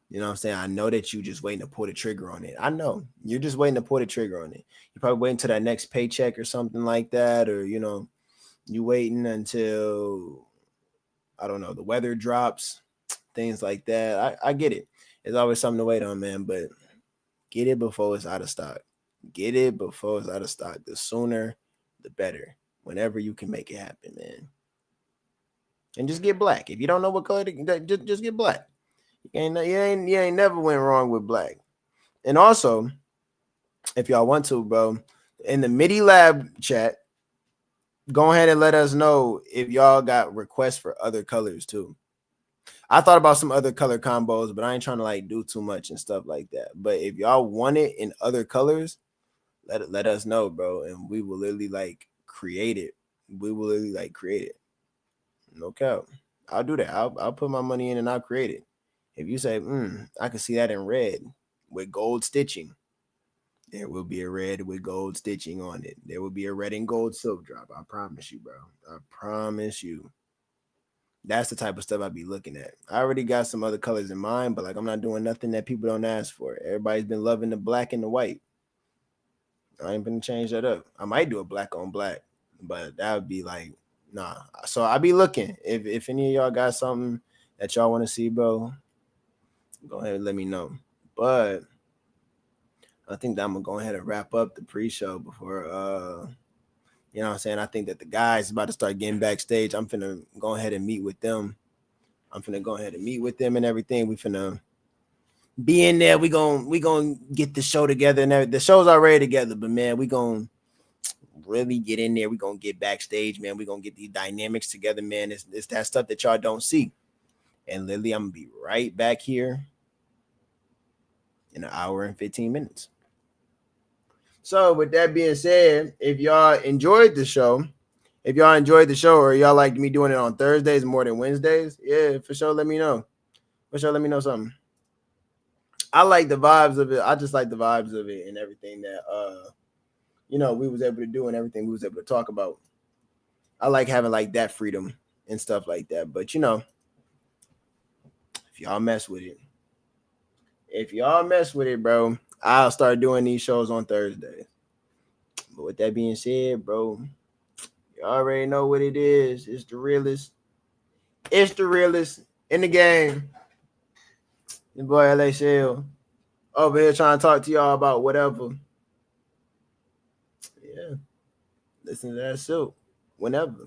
You know what I'm saying? I know that you just waiting to pull the trigger on it. I know you're just waiting to pull the trigger on it. You're probably waiting until that next paycheck or something like that, or you know, you waiting until I don't know the weather drops, things like that. I get it. It's always something to wait on, man. But get it before it's out of stock. Get it before it's out of stock. The sooner, the better. Whenever you can make it happen, man. And just get black. If you don't know what color, just get black. You ain't never went wrong with black. And also, if y'all want to, bro, in the MidiLab chat, go ahead and let us know if y'all got requests for other colors too. I thought about some other color combos, but I ain't trying to like do too much and stuff like that. But if y'all want it in other colors, let us know, bro, and we will literally like create it. We will literally like create it. No cap. I'll do that. I'll put my money in and I'll create it. If you say, I can see that in red with gold stitching, there will be a red with gold stitching on it. There will be a red and gold silk drop. I promise you, bro. I promise you. That's the type of stuff I'd be looking at. I already got some other colors in mind, but like I'm not doing nothing that people don't ask for. Everybody's been loving the black and the white. I ain't gonna change that up. I might do a black on black, but that would be like, nah. So I be looking. If any of y'all got something that y'all want to see, bro, go ahead and let me know. But I think that I'm gonna go ahead and wrap up the pre-show before you know what I'm saying? I think that the guys about to start getting backstage. I'm finna go ahead and meet with them. And everything. We finna be in there. We gonna get the show together and the show's already together, but man, we gonna really get in there. We gonna get backstage, man. We gonna get these dynamics together, man. It's that stuff that y'all don't see. And literally, I'm gonna be right back here in an hour and 15 minutes. So with that being said, if y'all enjoyed the show, or y'all like me doing it on Thursdays more than Wednesdays, yeah, for sure, let me know. Let me know something. I like the vibes of it. I just like the vibes of it and everything that we was able to do and everything we was able to talk about. I like having like that freedom and stuff like that. But you know, if y'all mess with it, bro, I'll start doing these shows on Thursdays. But with that being said, bro, you already know what it is. It's the realest. It's the realest in the game. Your boy LXL over here trying to talk to y'all about whatever. Yeah, listen to that silk whenever.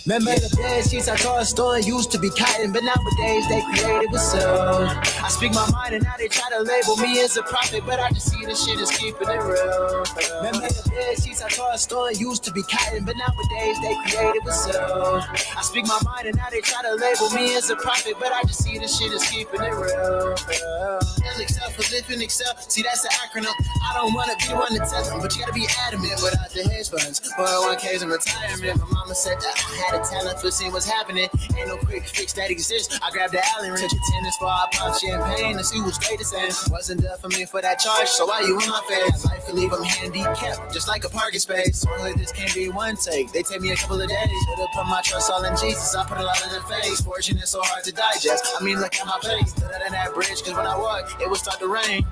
Remember the bed sheets I tossed store used to be cotton, but nowadays they created with soul. I speak my mind and now they try to label me as a prophet, but I just see this shit is keeping it real. Remember the bed sheets I tossed store used to be cotton, but nowadays they created with soul. I speak my mind and now they try to label me as a prophet, but I just see this shit is keeping it real. LXL for living Excel. See, that's the acronym. I don't wanna be the one to tell them, but you gotta be adamant without the hedge funds. 401ks and retirement. My mama said that I had a talent for seeing what's happening. Ain't no quick fix that exists. I grabbed the Allen ring, took a tennis ball, I popped champagne to see who's greatest and wasn't done for me for that charge. So why you in my face? Life could leave them handicapped, just like a parking space. So this can't be one take. They take me a couple of days. Should've put my trust all in Jesus. I put a lot in their face. Fortune is so hard to digest. I mean, look at my face. Stood out in that bridge, cause when I walk, it would start to rain.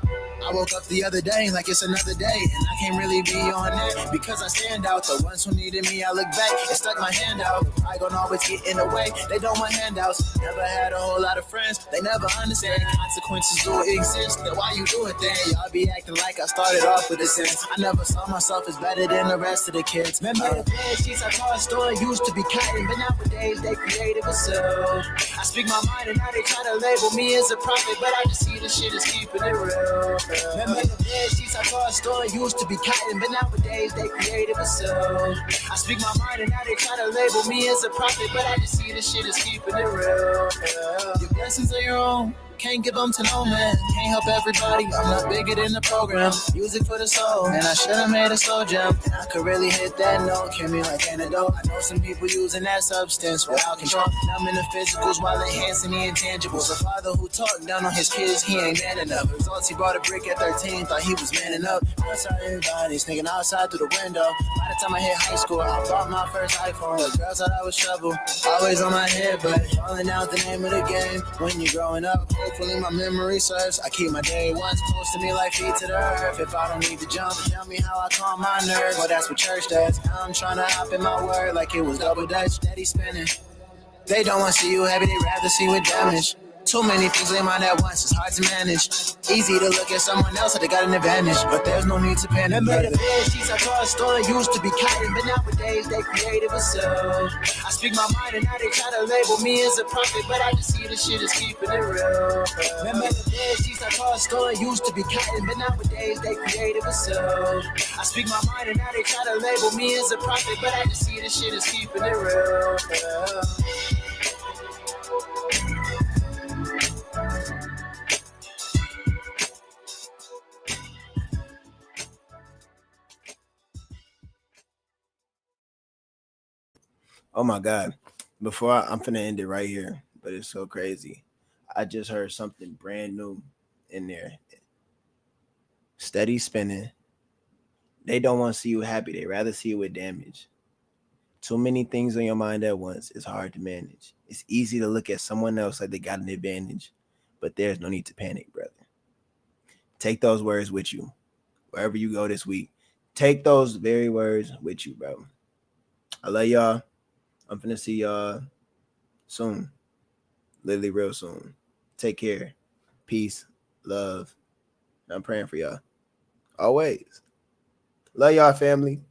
I woke up the other day like it's another day, and I can't really be on that because I stand out. The ones who needed me, I look back and stuck my hand out. I gon' always get in the way. They don't want handouts. Never had a whole lot of friends. They never understand consequences do exist. Then why you doing things? Y'all be acting like I started off with a sense. I never saw myself as better than the rest of the kids. Remember the bed sheets I tossed store used to be cotton, but nowadays they created with soul. I speak my mind and now they try to label me as a prophet, but I just see this shit is keeping it real. Remember the bed sheets I tossed store used to be cotton, but nowadays they created with soul. I speak my mind and now they try to label me as a prophet, but I just see this shit is keeping it real. Your blessings are your own. Can't give them to no man. Can't help everybody. I'm not bigger than the program. Music for the soul. And I should have made a slow jump. And I could really hit that note. Cure me like antidote. I know some people using that substance without control. Numbing the physicals while enhancing the intangibles. A father who talked down on his kids, he ain't man enough. Results, he brought a brick at 13. Thought he was manning up. Outside everybody sneaking outside through the window. By the time I hit high school, I bought my first iPhone. The girls thought I was trouble. Always on my head, but falling out the name of the game. When you're growing up, hopefully my memory serves. I keep my day ones close to me like feet to the earth. If I don't need to jump, tell me how I calm my nerves. Well, that's what church does. Now I'm trying to hop in my word like it was double dutch. Steady spinning. They don't want to see you happy, they rather see you with damage. Too many things in mind at once, it's hard to manage. Easy to look at someone else that they got an advantage, but there's no need to panic. Remember the bed sheets I tossed store used to be cotton, but nowadays they created with soul. I speak my mind and now they try to label me as a prophet, but I just see this shit is keeping it real. Remember the bed sheets I tossed store used to be cotton, but nowadays they created with soul. I speak my mind and now they try to label me as a prophet, but I just see this shit is keeping it real.
Oh my God. I'm finna end it right here, but it's so crazy. I just heard something brand new in there. Steady spinning. They don't want to see you happy. They rather see you with damage. Too many things on your mind at once. It's hard to manage. It's easy to look at someone else like they got an advantage, but there's no need to panic, brother. Take those words with you wherever you go this week. Take those very words with you, bro. I love y'all. I'm finna see y'all soon. Literally real soon. Take care. Peace. Love. I'm praying for y'all. Always. Love y'all, family.